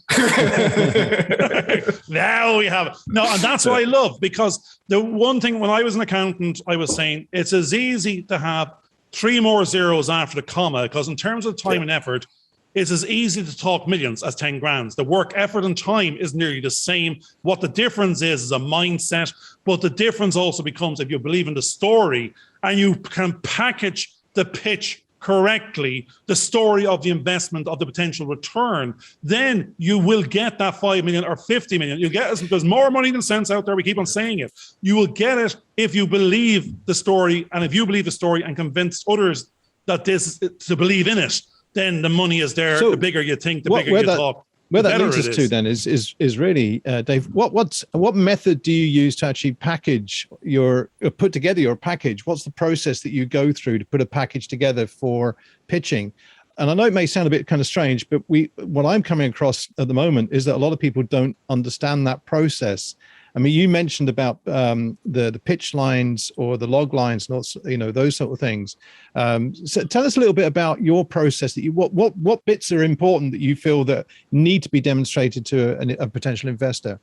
Speaker 2: Now we have it. No, and that's what I love, because the one thing when I was an accountant, I was saying it's as easy to have 3 more zeros after the comma, because in terms of time and effort, it's as easy to talk millions as 10 grand. The work, effort, and time is nearly the same. What the difference is a mindset, but the difference also becomes if you believe in the story and you can package the pitch correctly, the story of the investment, of the potential return, then you will get that 5 million or 50 million. You'll get it. There's more money than sense out there. We keep on saying it. You will get it if you believe the story, and if you believe the story and convince others that this is to believe in it, then the money is there. So the bigger you think, the bigger you talk.
Speaker 3: Where that leads us to then is really, Dave, what method do you use to actually package put together your package? What's the process that you go through to put a package together for pitching? And I know it may sound a bit kind of strange, but what I'm coming across at the moment is that a lot of people don't understand that process. I mean, you mentioned about the pitch lines or the log lines, those sort of things. So tell us a little bit about your process. What bits are important that you feel that need to be demonstrated to a potential investor?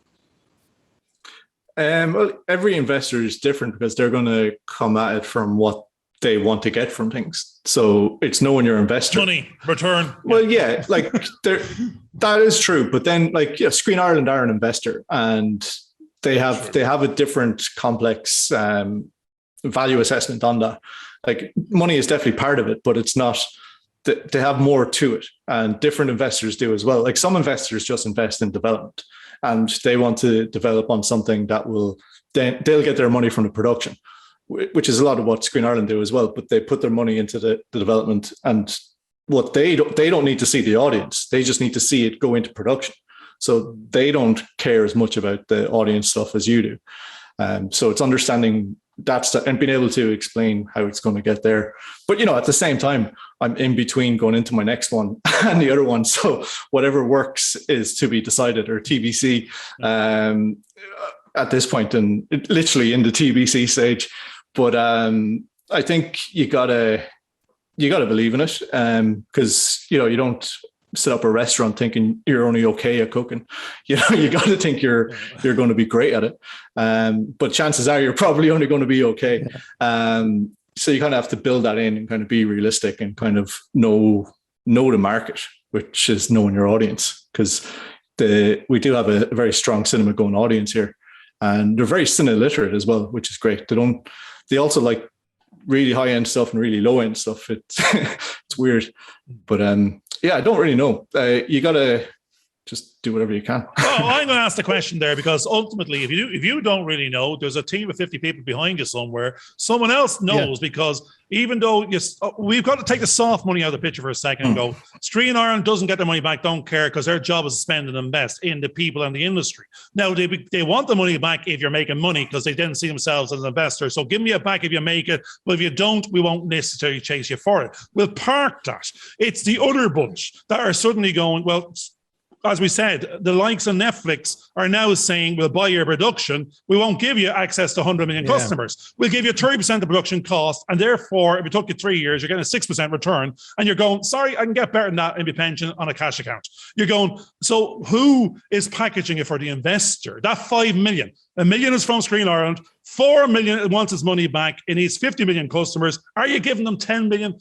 Speaker 1: Well, every investor is different because they're going to come at it from what they want to get from things. So it's knowing your investor.
Speaker 2: Money, return.
Speaker 1: Well, yeah, like that is true. But then, Screen Ireland are an investor, and they have a different complex value assessment on that. Like, money is definitely part of it, but it's not. They have more to it, and different investors do as well. Like, some investors just invest in development, and they want to develop on something that they'll get their money from the production, which is a lot of what Screen Ireland do as well. But they put their money into the development, and what they don't need to see the audience. They just need to see it go into production. So they don't care as much about the audience stuff as you do. So it's understanding that and being able to explain how it's going to get there. But, at the same time, I'm in between going into my next one and the other one. So whatever works is to be decided, or TBC at this point, and literally in the TBC stage. But I think you gotta believe in it, because you don't set up a restaurant thinking you're only okay at cooking. You got to think you're going to be great at it. But chances are you're probably only going to be okay. So you kind of have to build that in and kind of be realistic and kind of know the market, which is knowing your audience, because we do have a very strong cinema going audience here, and they're very cine literate as well, which is great. They also like really high end stuff and really low end stuff. It's weird, but yeah, I don't really know. You got to just do whatever you can.
Speaker 2: Well, I'm going to ask the question there because ultimately, if you don't really know, there's a team of 50 people behind you somewhere. Someone else knows because even though we've got to take the soft money out of the picture for a second and go, Street Ireland doesn't get their money back, don't care, because their job is to spend and invest in the people and the industry. Now, they want the money back if you're making money because they didn't see themselves as an investor. So give me it back if you make it, but if you don't, we won't necessarily chase you for it. We'll park that. It's the other bunch that are suddenly going, well, as we said, the likes of Netflix are now saying, we'll buy your production. We won't give you access to 100 million customers. We'll give you 30% of the production cost. And therefore, if it took you 3 years, you're getting a 6% return. And you're going, sorry, I can get better than that in my pension on a cash account. You're going, so who is packaging it for the investor? That 5 million. $1 million is from Screen Ireland. 4 million wants its money back. It needs 50 million customers. Are you giving them 10 million?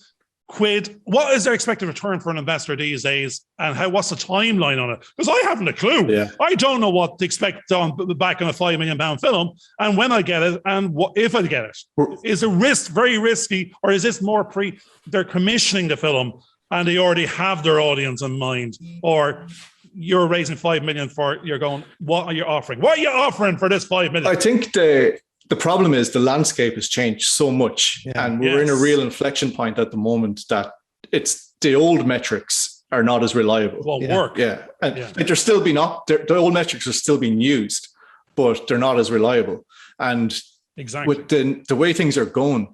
Speaker 2: Quid? What is their expected return for an investor these days, and what's the timeline on it? Because I haven't a clue. Yeah. I don't know what to expect back on a £5 million film, and when I get it, and what if I get it. Is the risk very risky, or is this more they're commissioning the film and they already have their audience in mind, or you're raising 5 million for? You're going, what are you offering? What are you offering for this 5 million?
Speaker 1: I think the problem is the landscape has changed so much, and we're in a real inflection point at the moment that it's the old metrics are not as reliable.
Speaker 2: Won't work.
Speaker 1: Yeah, and they're still the old metrics are still being used, but they're not as reliable. And with the way things are going,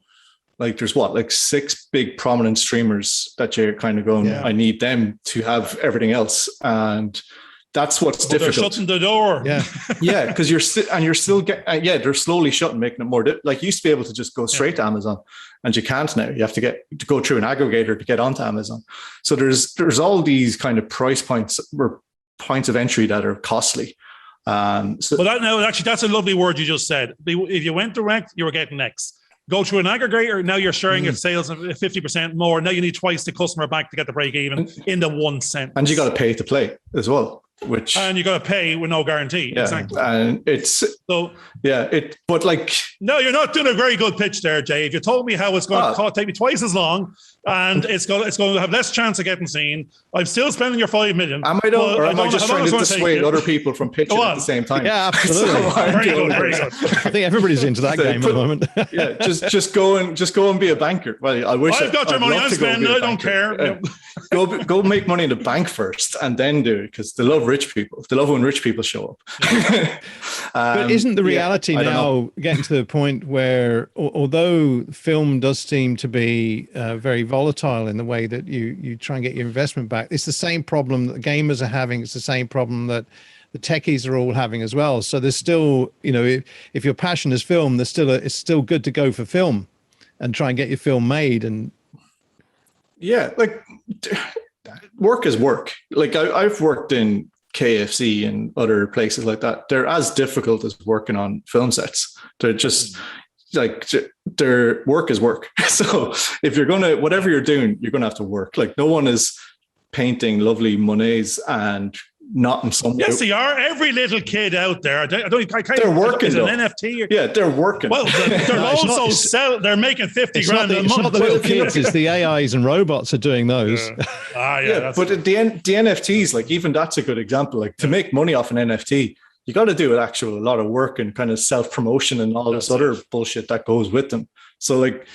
Speaker 1: like there's 6 big prominent streamers that you're kind of going, I need them to have everything else, and that's what's difficult.
Speaker 2: They're shutting the door.
Speaker 1: Yeah, because you're still getting. They're slowly shutting, making it more like you used to be able to just go straight to Amazon, and you can't now. You have to go through an aggregator to get onto Amazon. So there's all these kind of price points or points of entry that are costly. That's a lovely word you just said. If you went direct, you were getting X. Go through an aggregator, now you're sharing your sales of 50% more. Now you need twice the customer back to get the break even in the 1 cent. And you got to pay to play as well. And you got to pay with no guarantee. Yeah, exactly. And it's so but like, no, you're not doing a very good pitch there, Dave. You told me how it's going to take me twice as long, and it's going to have less chance of getting seen. I'm still spending your 5 million. Am I or am I just trying to dissuade other people from pitching at the same time? Yeah, absolutely. Very good. I think everybody's into that game at the moment. just go and be a banker. Well, I wish I've got your money. I'm spending. I don't care. Go make money in the bank first, and then do it, because they love rich people. They love when rich people show up.
Speaker 3: But isn't the reality now getting to the point where, although film does seem to be very volatile in the way that you try and get your investment back, it's the same problem that gamers are having. It's the same problem that the techies are all having as well. So there's still, if your passion is film, it's still good to go for film and try and get your film made. And like work is work. Like I've worked in KFC and other places like that. They're as difficult as working on film sets. They're just like, their work is work. So if you're whatever you're doing, you're gonna have to work. Like no one is painting lovely Monets and not in some way.
Speaker 2: Yes, they are. Every little kid out there. They're
Speaker 1: working. Is it an
Speaker 2: NFT?
Speaker 1: They're working.
Speaker 2: Well, they're also they're making 50 grand a month.
Speaker 3: It's not the little kids. It's the AIs and robots are doing those.
Speaker 1: But the NFTs, like even that's a good example. Like to make money off an NFT, you got to do a lot of work and kind of self-promotion and all this other bullshit that goes with them. So like,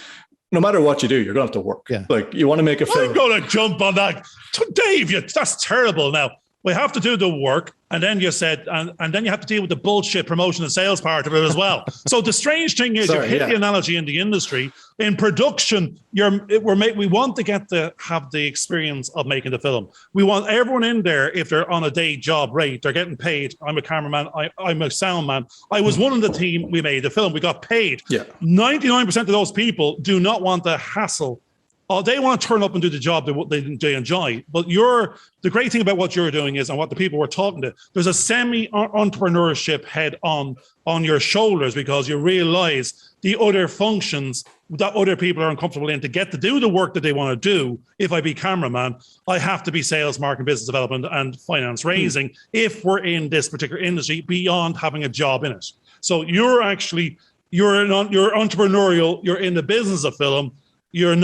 Speaker 1: no matter what you do, you're gonna have to work. Yeah. Like you want to make a film.
Speaker 2: I'm gonna jump on that, Dave. That's terrible. Now we have to do the work, and then you said, and then you have to deal with the bullshit promotion and sales part of it as well. So the strange thing is, you hit the analogy in the industry. In production, we want to have the experience of making the film. We want everyone in there, if they're on a day job rate, they're getting paid. I'm a cameraman. I'm a sound man. I was one of the team. We made the film. We got paid. 99% of those people do not want the hassle. They want to turn up and do the job they enjoy. But the great thing about what you're doing is, and what the people we're talking to, there's a semi-entrepreneurship head on your shoulders, because you realize the other functions that other people are uncomfortable in to get to do the work that they want to do. If I be cameraman, I have to be sales, marketing, business development, and finance raising if we're in this particular industry, beyond having a job in it. So you're entrepreneurial, you're in the business of film. You're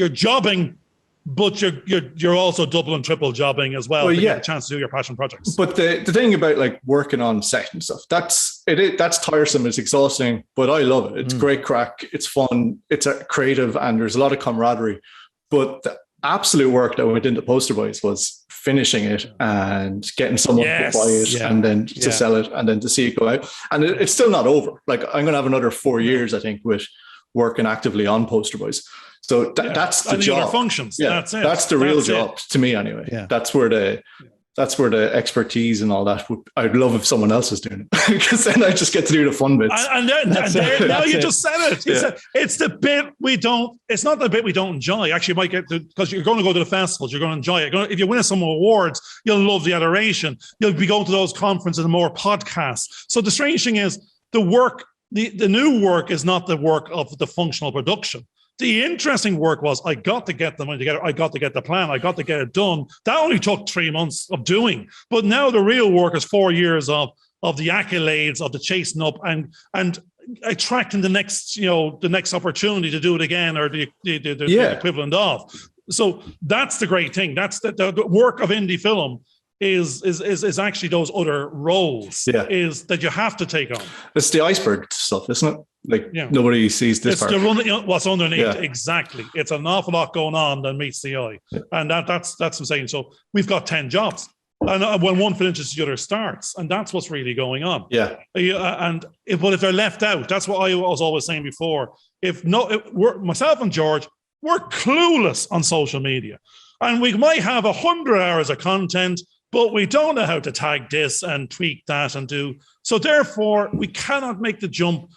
Speaker 2: jobbing but you're also double and triple jobbing as well.
Speaker 1: Well,
Speaker 2: to
Speaker 1: yeah,
Speaker 2: get a chance to do your passion projects.
Speaker 1: But the thing about like working on set and stuff, that's tiresome. It's exhausting, but I love it. It's great crack. It's fun. It's creative, and there's a lot of camaraderie. But the absolute work that went into Poster Boys was finishing it and getting someone to buy it and then to sell it and then to see it go out. And it's still not over. Like I'm going to have another 4 years, I think, with working actively on Poster Boys. So that's the job.
Speaker 2: Other functions.
Speaker 1: Yeah,
Speaker 2: that's it.
Speaker 1: That's the real job to me, anyway.
Speaker 3: Yeah.
Speaker 1: That's where the expertise and all that. I'd love if someone else was doing it, because then I just get to do the fun bits.
Speaker 2: Now you just said it. It's the bit we don't. It's not the bit we don't enjoy. Actually, you might get to, because you're going to go to the festivals. You're going to enjoy it. If you win some awards, you'll love the adoration. You'll be going to those conferences and more podcasts. So the strange thing is, the work, the new work is not the work of the functional production. The interesting work was, I got to get the money together. I got to get the plan. I got to get it done. That only took 3 months of doing. But now the real work is 4 years of the accolades, of the chasing up and attracting the next opportunity to do it again, or the equivalent of. So that's the great thing. That's the work of indie film is actually those other roles is that you have to take on. It's
Speaker 1: the iceberg stuff, isn't it? Like nobody sees this part.
Speaker 2: What's underneath. Exactly. It's an awful lot going on that meets the eye. And that's what I'm saying. So we've got 10 jobs. And when one finishes, the other starts. And that's what's really going on.
Speaker 1: Yeah.
Speaker 2: But if they're left out, that's what I was always saying before. Myself and George, we're clueless on social media. And we might have 100 hours of content, but we don't know how to tag this and tweak that and do. So therefore, we cannot make the jump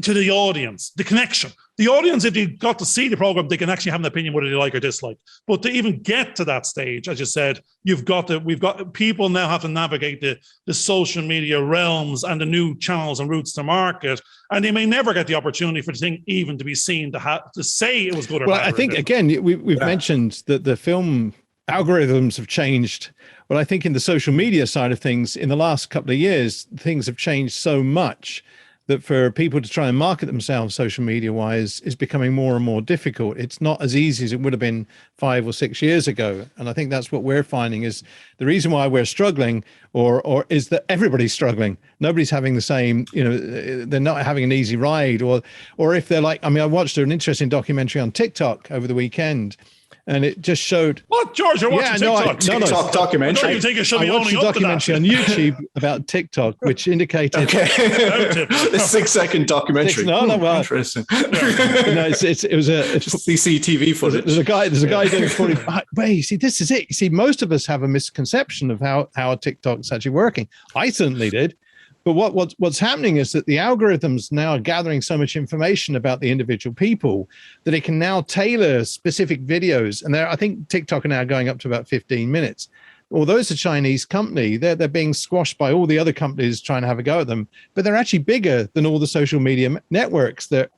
Speaker 2: to the audience, the connection. The audience, if you got to see the program, they can actually have an opinion whether they like or dislike. But to even get to that stage, as you said, we've got people now have to navigate the social media realms and the new channels and routes to market, and they may never get the opportunity for the thing even to be seen to say it was good or bad.
Speaker 3: Well, I think again we've mentioned that the film algorithms have changed. But I think in the social media side of things, in the last couple of years, things have changed so much that for people to try and market themselves social media wise is becoming more and more difficult. It's not as easy as it would have been 5 or 6 years ago. And I think that's what we're finding is the reason why we're struggling or is that everybody's struggling. Nobody's having the same, they're not having an easy ride or if they're like, I watched an interesting documentary on TikTok over the weekend. And it just showed
Speaker 2: what, George? You're watching TikTok?
Speaker 1: TikTok documentary.
Speaker 2: I
Speaker 3: watched a documentary on YouTube about TikTok, which indicated
Speaker 1: the 6-second documentary.
Speaker 3: Well,
Speaker 1: interesting.
Speaker 3: It was a
Speaker 1: CCTV footage.
Speaker 3: There's a guy doing 45. Wait, you see, this is it. You see, most of us have a misconception of how TikTok's actually working. I certainly did. But what's happening is that the algorithms now are gathering so much information about the individual people that it can now tailor specific videos. And I think TikTok are now going up to about 15 minutes. Although it's a Chinese company, they're being squashed by all the other companies trying to have a go at them. But they're actually bigger than all the social media networks that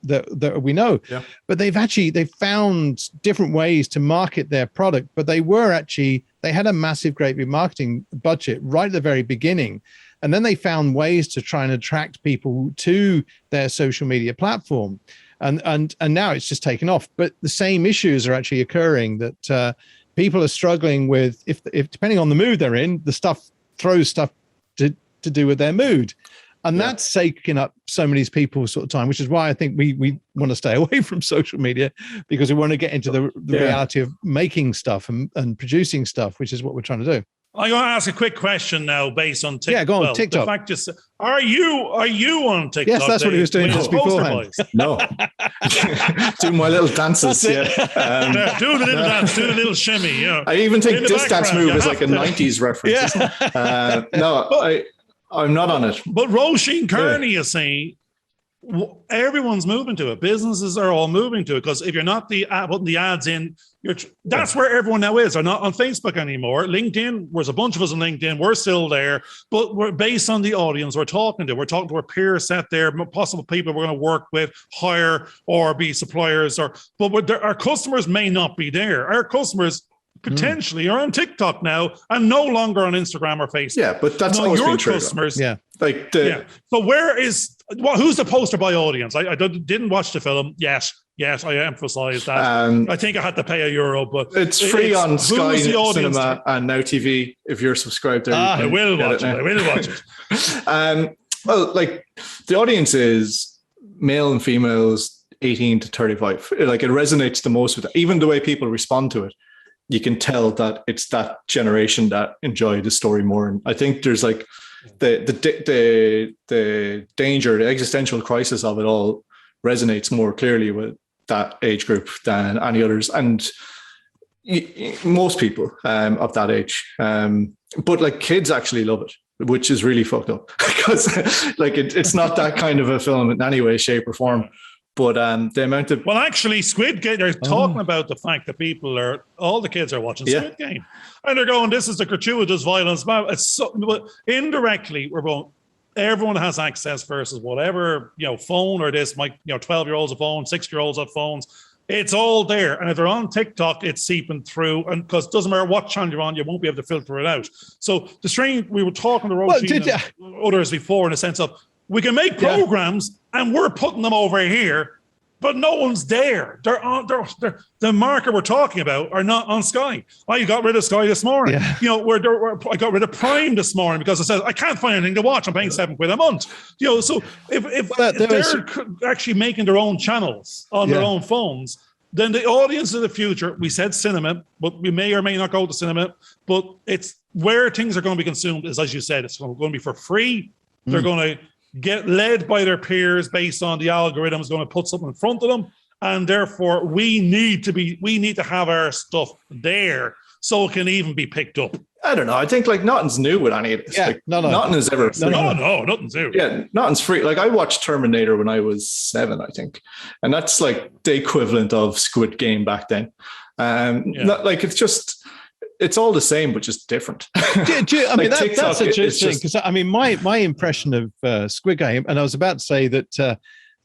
Speaker 3: we know. Yeah. But they've found different ways to market their product. But they had a massive, great big marketing budget right at the very beginning. And then they found ways to try and attract people to their social media platform. And now it's just taken off. But the same issues are actually occurring that people are struggling with, if depending on the mood they're in, the stuff throws stuff to do with their mood. And that's taking up so many people's sort of time, which is why I think we want to stay away from social media, because we want to get into the reality of making stuff and producing stuff, which is what we're trying to do.
Speaker 2: I'm going to ask a quick question now based on TikTok.
Speaker 3: Yeah, go on, TikTok.
Speaker 2: The fact is, are you on TikTok?
Speaker 3: Yes, that's what he was doing just beforehand.
Speaker 1: No. Doing my little dances.
Speaker 2: Do the little dance, do the little shimmy.
Speaker 1: I even think this dance move is like a 90s reference. Yeah. No, I'm not on it.
Speaker 2: But Roisin Kearney is saying everyone's moving to it. Businesses are all moving to it, because if you're not putting the ads in, that's where everyone now is. They're not on Facebook anymore. LinkedIn, there's a bunch of us on LinkedIn. We're still there, but we're based on the audience we're talking to. We're talking to our peer set there, possible people we're going to work with, hire, or be suppliers. But our customers may not be there. Our customers potentially are on TikTok now and no longer on Instagram or Facebook.
Speaker 1: Yeah, but that's always been true.
Speaker 2: Customers.
Speaker 1: Like
Speaker 2: So who's the poster boy audience? I didn't watch the film yet, Yes, I emphasize that. I think I had to pay €1, but
Speaker 1: it's free on Sky Cinema and Now TV if you're subscribed there.
Speaker 2: I will watch it.
Speaker 1: Well, like the audience is male and females 18 to 35. Like it resonates the most with it. Even the way people respond to it, you can tell that it's that generation that enjoy the story more. And I think there's like the danger, the existential crisis of it all resonates more clearly with that age group than any others, and most people of that age. But like kids actually love it, which is really fucked up because like it's not that kind of a film in any way, shape, or form. But the amount of
Speaker 2: actually, Squid Game. They're talking about the fact that all the kids are watching Squid Game, and they're going, "This is the gratuitous violence." It's so, but indirectly, we're going. Everyone has access versus whatever, phone or this, 12-year-olds have phones, 6-year-olds have phones. It's all there. And if they're on TikTok, it's seeping through. And because it doesn't matter what channel you're on, you won't be able to filter it out. So the strange, we were talking to Roisin and others before in a sense of, we can make programs and we're putting them over here, but no one's there. They're the market we're talking about are not on Sky. I got rid of Sky this morning. Yeah. I got rid of Prime this morning because I said I can't find anything to watch. I'm paying £7 a month. So if they're actually making their own channels on their own phones, then the audience of the future, we said cinema, but we may or may not go to cinema, but it's where things are going to be consumed is, as you said, it's going to be for free. They're going to get led by their peers based on the algorithms going to put something in front of them, and therefore we need to have our stuff there so it can even be picked up.
Speaker 1: I don't know. I think like nothing's new with any of this.
Speaker 3: Yeah,
Speaker 1: like, nothing is ever free.
Speaker 2: No, nothing's new.
Speaker 1: Yeah, nothing's free. Like I watched Terminator when I was 7, I think, and that's like the equivalent of Squid Game back then. Like it's all the same, but just different.
Speaker 3: I mean, that's interesting because I mean, my impression of Squid Game, and I was about to say that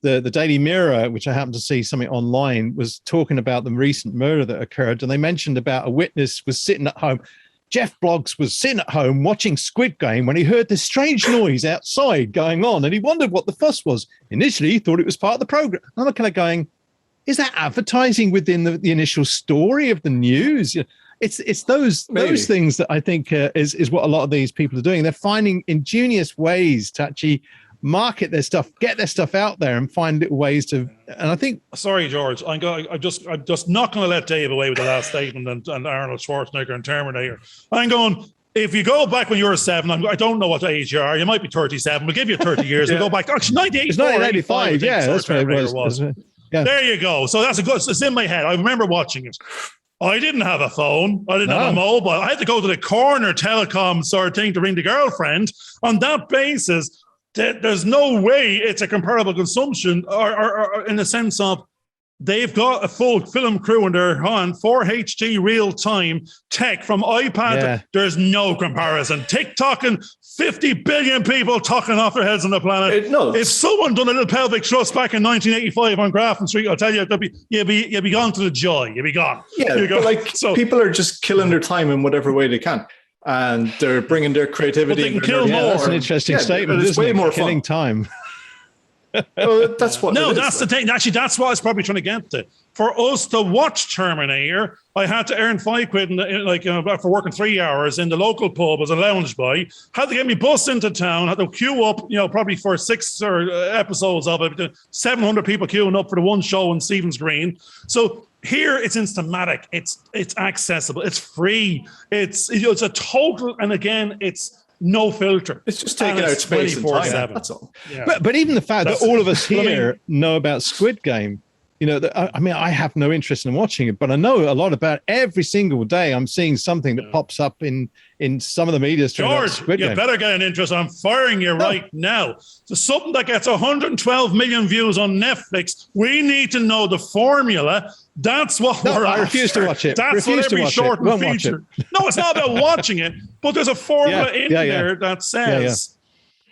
Speaker 3: the Daily Mirror, which I happened to see something online, was talking about the recent murder that occurred, and they mentioned about a witness was sitting at home. Jeff Bloggs was sitting at home watching Squid Game when he heard this strange noise outside going on, and he wondered what the fuss was. Initially, he thought it was part of the program. And I'm kind of going, is that advertising within the initial story of the news? It's those things that I think is what a lot of these people are doing. They're finding ingenious ways to actually market their stuff, get their stuff out there, and find little ways to. And I think,
Speaker 2: sorry, George, I'm just not going to let Dave away with the last statement and Arnold Schwarzenegger and Terminator. I'm going. If you go back when you were 7, I don't know what age you are. You might be 37. We'll give you 30 years. We'll go back. Actually, 1984,
Speaker 3: it's 1985. Yeah, that's what it was.
Speaker 2: Yeah. There you go. So that's it's in my head. I remember watching it. I didn't have a phone. I didn't have a mobile. I had to go to the corner telecom sort of thing to ring the girlfriend. On that basis, there's no way it's a comparable consumption or in the sense of they've got a full film crew in their hand, 4HD real-time tech from iPad. Yeah. There's no comparison. TikTok and 50 billion people talking off their heads on the planet. If someone done a little pelvic thrust back in 1985 on Grafton Street, I'll tell you, you'd be gone to the joy. You'd be gone.
Speaker 1: Yeah, but people are just killing their time in whatever way they can. And they're bringing their creativity.
Speaker 2: But they can kill more.
Speaker 3: That's an interesting statement.
Speaker 1: It's way more
Speaker 3: killing
Speaker 1: fun.
Speaker 3: Time.
Speaker 1: That's what.
Speaker 2: No, that's the thing. Actually, that's what I was probably trying to get to. For us to watch Terminator, I had to earn £5 for working 3 hours in the local pub as a lounge boy. Had to get me bus into town. Had to queue up, probably for 6 episodes of it. 700 people queuing up for the one show in Stephen's Green. So here it's instamatic. It's accessible. It's free. It's a total. And again, it's no filter.
Speaker 1: It's just taking out space and time. That's all.
Speaker 3: Yeah. But even the fact that all of us here know about Squid Game, I have no interest in watching it, but I know a lot about it. Every single day. I'm seeing something that pops up in some of the media.
Speaker 2: George, you better get an interest. I'm firing you right now. So something that gets 112 million views on Netflix. We need to know the formula. That's what we're after.
Speaker 3: I refuse to watch it.
Speaker 2: That's what every short and feature. No, it's not about watching it, but there's a formula there that says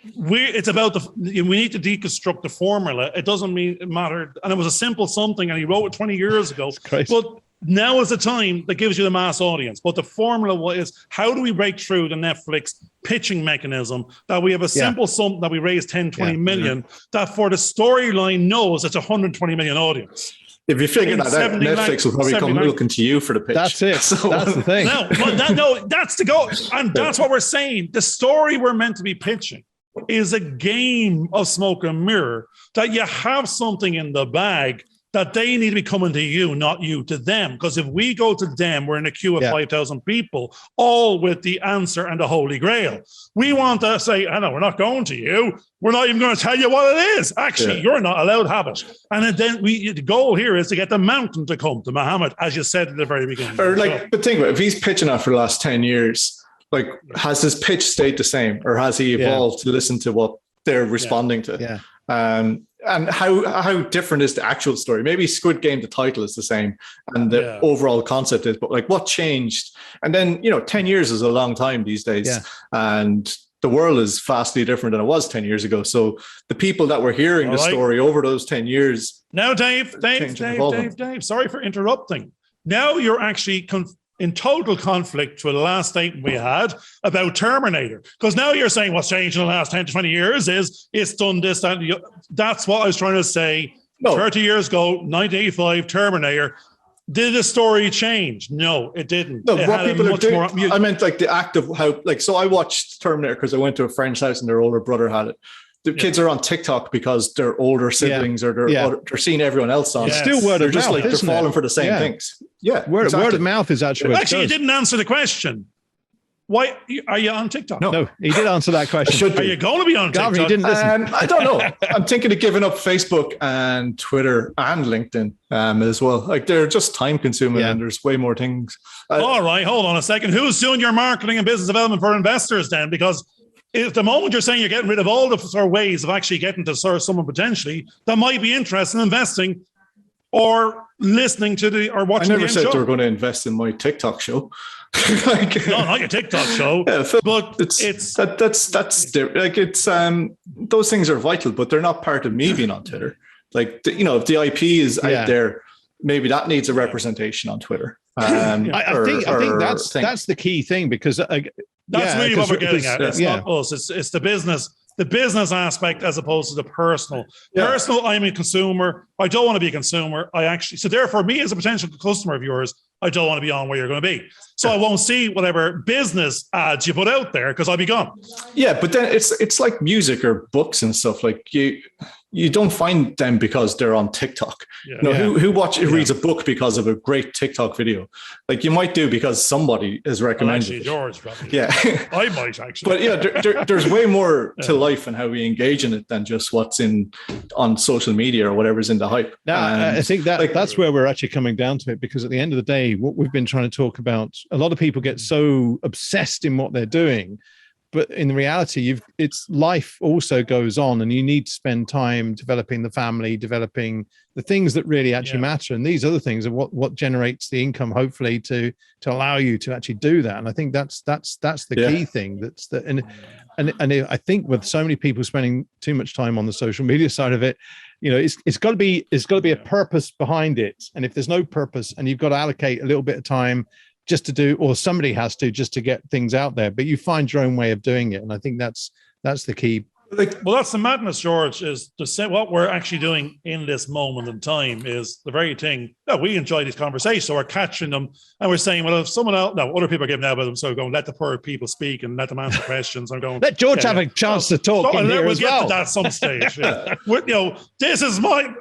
Speaker 2: it's about we need to deconstruct the formula. It doesn't mean it mattered. And it was a simple something, and he wrote it 20 years ago. But now is the time that gives you the mass audience. But the formula is, how do we break through the Netflix pitching mechanism that we have a simple something that we raise 10, 20 million, that for the storyline knows it's 120 million audience.
Speaker 1: If you figure that out,
Speaker 2: 79
Speaker 1: Netflix will probably come
Speaker 2: 79.
Speaker 1: looking to you for the pitch.
Speaker 3: That's it.
Speaker 1: So,
Speaker 3: That's the thing.
Speaker 2: No, that's the goal. And that's what we're saying. The story we're meant to be pitching is a game of smoke and mirror, that you have something in the bag that they need to be coming to you, not you to them. Because if we go to them, we're in a queue of 5,000 people, all with the answer and the Holy Grail. We want to say, I know, we're not going to you. We're not even going to tell you what it is. Actually, you're not allowed to have it. And then the goal here is to get the mountain to come to Muhammad, as you said at the very beginning.
Speaker 1: Or but think about it, if he's pitching that for the last 10 years, like, has his pitch stayed the same, or has he evolved to listen to what they're responding to?
Speaker 3: Yeah.
Speaker 1: And how different is the actual story? Maybe Squid Game, the title is the same, and the overall concept is, but like, what changed? And then, 10 years is a long time these days, and the world is vastly different than it was 10 years ago. So the people that were hearing the story over those 10 years.
Speaker 2: Now, Dave, sorry for interrupting. Now you're actually in total conflict with the last statement we had about Terminator. Because now you're saying what's changed in the last 10 to 20 years is it's done this, that. That's what I was trying to say. No. 30 years ago, 1985, Terminator. Did the story change? No, it didn't.
Speaker 1: No, what people are doing, I meant like the act of how, like, so I watched Terminator because I went to a friend's house and their older brother had it. The kids are on TikTok because their older siblings or they're seeing everyone else on.
Speaker 3: It's still word of mouth,
Speaker 1: they're falling for the same things. Yeah,
Speaker 3: word of mouth is actually.
Speaker 2: Actually, you didn't answer the question. Why are you on TikTok?
Speaker 3: No, he did answer that question.
Speaker 2: Are you going to be on TikTok?
Speaker 3: Garvin, he didn't listen.
Speaker 1: I don't know. I'm thinking of giving up Facebook and Twitter and LinkedIn as well. Like, they're just time consuming and there's way more things.
Speaker 2: All right, hold on a second. Who's doing your marketing and business development for investors then? Because at the moment you're saying you're getting rid of all the sort of ways of actually getting to serve someone potentially that might be interested in investing or listening to or watching.
Speaker 1: I never said
Speaker 2: show.
Speaker 1: they were going to invest in my TikTok show.
Speaker 2: Like, no, not your TikTok show. But
Speaker 1: those things are vital, but they're not part of me being on Twitter. Like, if the IP is out there, maybe that needs a representation on Twitter. I
Speaker 3: think that's the key thing, because
Speaker 2: that's really what we're getting at. It's not us. It's the business aspect as opposed to the personal. Personal, I'm a consumer. I don't want to be a consumer. So therefore, me as a potential customer of yours, I don't want to be on where you're going to be. So I won't see whatever business ads you put out there because I'll be gone.
Speaker 1: Yeah, but then it's like music or books and stuff. Like, you don't find them because they're on TikTok. Who reads a book because of a great TikTok video? Like, you might do because somebody is recommending.
Speaker 2: Actually, George probably.
Speaker 1: Yeah,
Speaker 2: I might actually.
Speaker 1: But there's way more to life and how we engage in it than just what's on social media or whatever's in the hype.
Speaker 3: I think that's where we're actually coming down to it, because at the end of the day, what we've been trying to talk about, a lot of people get so obsessed in what they're doing. But in reality, it's life also goes on, and you need to spend time developing the family, developing the things that really actually matter. And these other things are what generates the income, hopefully, to allow you to actually do that. And I think that's the key thing. And I think with so many people spending too much time on the social media side of it, it's got to be a purpose behind it. And if there's no purpose, and you've got to allocate a little bit of time just to do, or somebody has to, just to get things out there, but you find your own way of doing it. And I think that's the key.
Speaker 2: Well, that's the madness, George, is to say what we're actually doing in this moment in time is the very thing that we enjoy these conversations. So we're catching them and we're saying, well, if someone else, other people are giving out about them. So we're going, let the poor people speak and let them answer questions. I'm going,
Speaker 3: let George have a chance to talk.
Speaker 2: We'll get to that some stage. This is my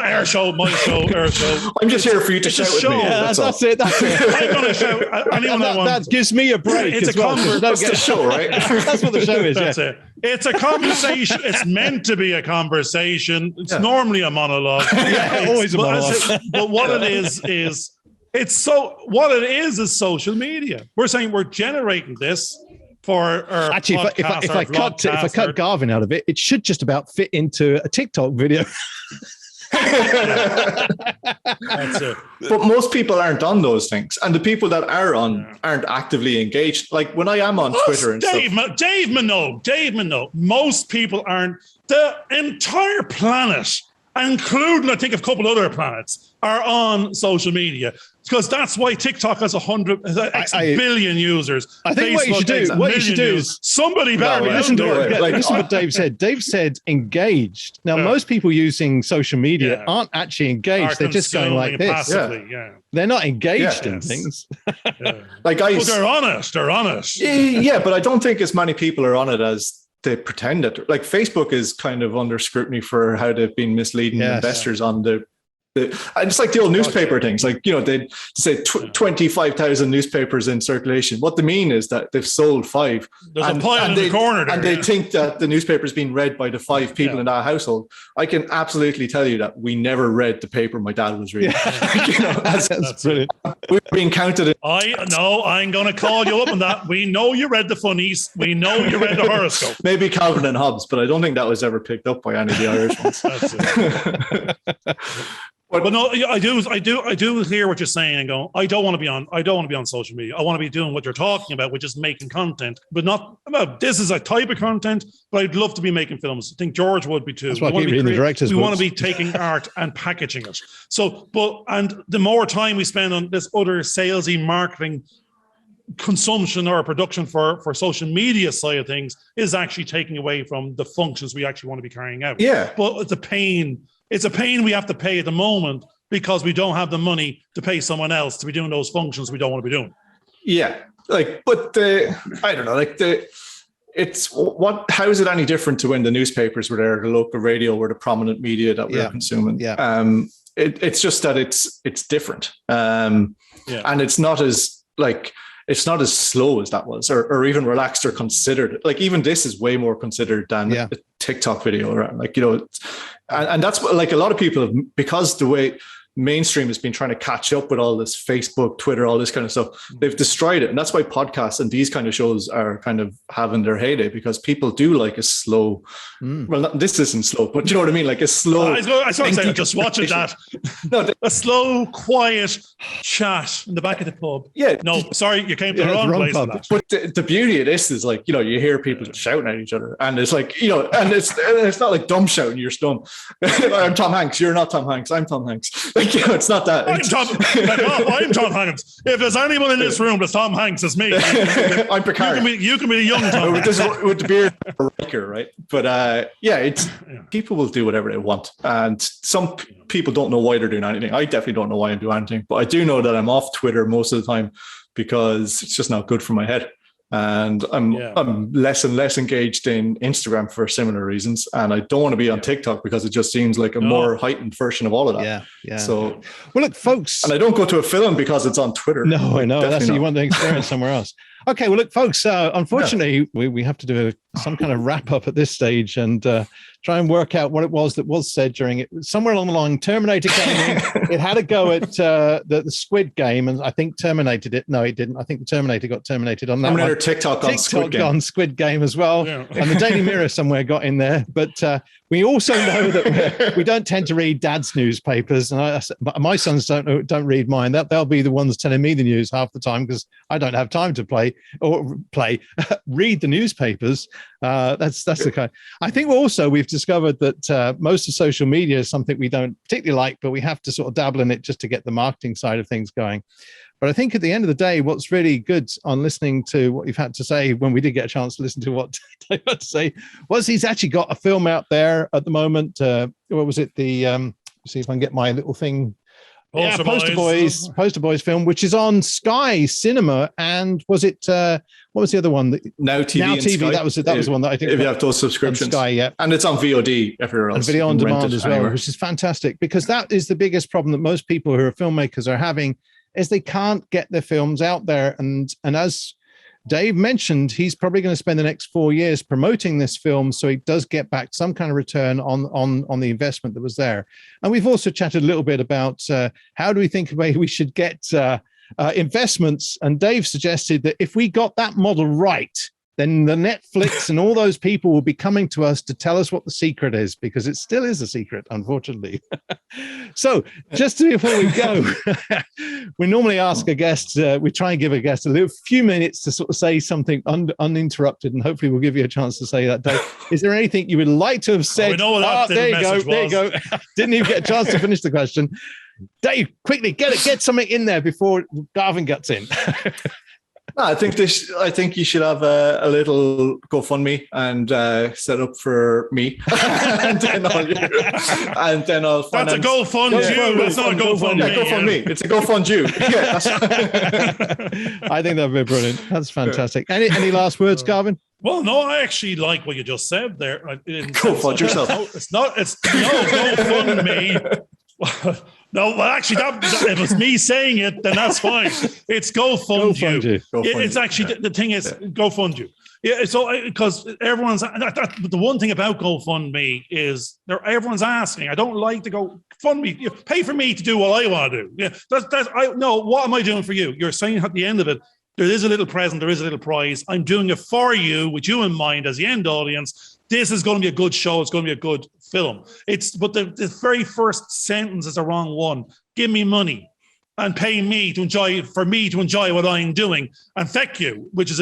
Speaker 2: air show, air show.
Speaker 1: I'm just here for you to shout with me.
Speaker 3: That's it.
Speaker 2: I'm going to shout.
Speaker 3: That gives me a break.
Speaker 2: It's
Speaker 1: the show, right?
Speaker 3: That's what the show is.
Speaker 2: That's it. It's a conversation. It's meant to be a conversation. It's normally a monologue.
Speaker 3: Always a monologue.
Speaker 2: But what it is social media. We're saying we're generating this for our
Speaker 3: actually. If I cut Garvin out of it, it should just about fit into a TikTok video.
Speaker 2: That's it.
Speaker 1: But most people aren't on those things, and the people that are on aren't actively engaged. Like, when I am on Twitter and
Speaker 2: Dave Minogue, most people aren't. The entire planet, including I think a couple other planets, are on social media. Because that's why TikTok has 100 billion users.
Speaker 3: I think
Speaker 2: Facebook
Speaker 3: what you should do is
Speaker 2: somebody better
Speaker 3: listen to what Dave said. Dave said engaged. Now, most people using social media aren't actually engaged. They're just going like this.
Speaker 2: Passively,
Speaker 3: They're not engaged in things.
Speaker 1: Like
Speaker 2: they're honest. They're honest.
Speaker 1: Yeah, but I don't think as many people are on it as they pretend that. Like Facebook is kind of under scrutiny for how they've been misleading investors on and it's like the old newspaper things, like, they'd say 25,000 newspapers in circulation. What they mean is that they've sold 5.
Speaker 2: There's a pile in the corner there,
Speaker 1: and they think that the newspaper is being read by the 5 people in that household. I can absolutely tell you that we never read the paper my dad was reading.
Speaker 3: That's brilliant.
Speaker 1: We're being counted.
Speaker 2: I'm going to call you up on that. We know you read the funnies. We know you read the horoscope.
Speaker 1: Maybe Calvin and Hobbes, but I don't think that was ever picked up by any of the Irish ones.
Speaker 2: That's it. But no, I do hear what you're saying and go, I don't want to be on social media. I want to be doing what you're talking about, which is making content, but not about this is a type of content, but I'd love to be making films. I think George would be too.
Speaker 3: That's why I keep reading the director's books.
Speaker 2: We want to be taking art and packaging it. And the more time we spend on this other salesy marketing consumption or production for social media side of things is actually taking away from the functions we actually want to be carrying out.
Speaker 1: Yeah.
Speaker 2: But it's a pain. It's a pain we have to pay at the moment because we don't have the money to pay someone else to be doing those functions we don't want to be doing.
Speaker 1: Yeah. I don't know, how is it any different to when the newspapers were there, the local radio were the prominent media that we were consuming?
Speaker 3: Yeah.
Speaker 1: It's just that it's different. And it's not as slow as that was, or even relaxed or considered. Like even this is way more considered than a TikTok video, right? And that's what, like, a lot of people have, because the way mainstream has been trying to catch up with all this Facebook, Twitter, all this kind of stuff, they've destroyed it. And that's why podcasts and these kind of shows are kind of having their heyday, because people do like a slow, this isn't slow, but you know what I mean? Like a slow.
Speaker 2: I was saying, just watching that. A slow, quiet chat in the back of the pub.
Speaker 1: Yeah.
Speaker 2: No, sorry, you came to the wrong place.
Speaker 1: But the beauty of this is, like, you hear people shouting at each other, and it's like, and it's not like dumb shouting, you're dumb. I'm Tom Hanks, you're not Tom Hanks, I'm Tom Hanks. It's not that.
Speaker 2: I'm Tom Hanks. If there's anyone in this room that's Tom Hanks, it's me.
Speaker 1: I'm Picard.
Speaker 2: You can be the young Tom Hanks.
Speaker 1: With the beard, right? But people will do whatever they want, and some people don't know why they're doing anything. I definitely don't know why I'm doing anything, but I do know that I'm off Twitter most of the time because it's just not good for my head. And I'm less and less engaged in Instagram for similar reasons. And I don't want to be on TikTok because it just seems like a more heightened version of all of that.
Speaker 3: Yeah.
Speaker 1: So,
Speaker 3: well, look, folks.
Speaker 1: And I don't go to a film because it's on Twitter.
Speaker 3: No, I know. That's what you want to experience somewhere else. Okay, well, look, folks, unfortunately, we have to do some kind of wrap up at this stage and try and work out what it was that was said during it. Somewhere along the line, Terminator Gaming, it had a go at the Squid Game, and I think terminated it. No, it didn't. I think the Terminator got terminated on that one.
Speaker 1: TikTok on Squid Game
Speaker 3: as well. Yeah. And the Daily Mirror somewhere got in there. But we also know that we don't tend to read Dad's newspapers, and my sons don't read mine. They'll be the ones telling me the news half the time because I don't have time to read the newspapers. That's the kind. I think we've discovered that most of social media is something we don't particularly like, but we have to sort of dabble in it just to get the marketing side of things going. But I think at the end of the day, what's really good on listening to what you've had to say, when we did get a chance to listen to what Dave had to say, was he's actually got a film out there at the moment. What was it? See if I can get my little thing. Poster Boys film, which is on Sky Cinema, and was it? What was the other one?
Speaker 1: Now TV.
Speaker 3: That was it. That was the one that I think.
Speaker 1: If you have those subscriptions,
Speaker 3: Sky,
Speaker 1: and it's on VOD everywhere else.
Speaker 3: And video on demand as well, which is fantastic, because that is the biggest problem that most people who are filmmakers are having, is they can't get their films out there. And as Dave mentioned, he's probably going to spend the next 4 years promoting this film, so he does get back some kind of return on the investment that was there. And we've also chatted a little bit about how do we think we should get investments. And Dave suggested that if we got that model right, then the Netflix and all those people will be coming to us to tell us what the secret is, because it still is a secret, unfortunately. So just before we go, we normally ask a guest, we try and give a guest a few minutes to sort of say something uninterrupted, and hopefully we'll give you a chance to say that, Dave. Is there anything you would like to have said?
Speaker 2: We know what
Speaker 3: there you go. Didn't even get a chance to finish the question. Dave, quickly get something in there before Garvin gets in.
Speaker 1: I think you should have a little GoFundMe and set up for me, and then I'll
Speaker 2: That's a GoFund you. That's not a GoFund me.
Speaker 1: GoFundMe. It's a GoFund you. Yeah,
Speaker 3: I think that'd be brilliant. That's fantastic. Any last words, Garvin?
Speaker 2: Well, no, I actually like what you just said there.
Speaker 1: Go fund yourself.
Speaker 2: It's no GoFund me. No, well, actually, if it was me saying it, then that's fine. It's GoFund you. It's actually the thing is GoFund you. Yeah, so because everyone's the one thing about GoFundMe is everyone's asking. I don't like to go fund me. You pay for me to do what I want to do. Yeah, what am I doing for you? You're saying at the end of it, there is a little present, there is a little prize. I'm doing it for you, with you in mind as the end audience. This is going to be a good show. It's going to be a good film. But the very first sentence is the wrong one. Give me money and pay me to enjoy what I'm doing. And thank you, which is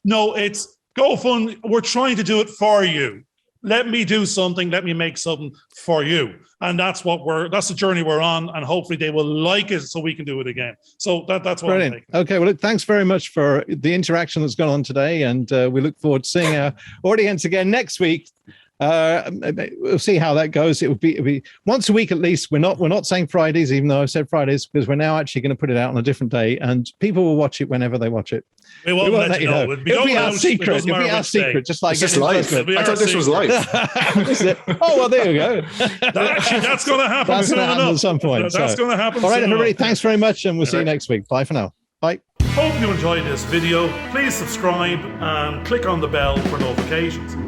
Speaker 2: no, it's GoFund. We're trying to do it for you. Let me do something. Let me make something for you. And that's the journey we're on. And hopefully they will like it so we can do it again. So that's what
Speaker 3: brilliant.
Speaker 2: I'm thinking.
Speaker 3: Okay. Well, look, thanks very much for the interaction that's gone on today. And we look forward to seeing our audience again next week. We'll see how that goes. It'll be once a week at least. We're not saying Fridays, even though I've said Fridays, because we're now actually going to put it out on a different day, and people will watch it whenever they watch it.
Speaker 2: We won't let you know.
Speaker 3: It'll be our secret. It'll be our secret. Just like
Speaker 1: it's live. I thought this was live.
Speaker 3: Oh well, there you go.
Speaker 2: That's going to happen.
Speaker 3: That's going to happen at some point.
Speaker 2: That's going to happen.
Speaker 3: All right, everybody. Thanks very much, and we'll see you next week. Bye for now. Bye.
Speaker 2: Hope you enjoyed this video. Please subscribe and click on the bell for notifications.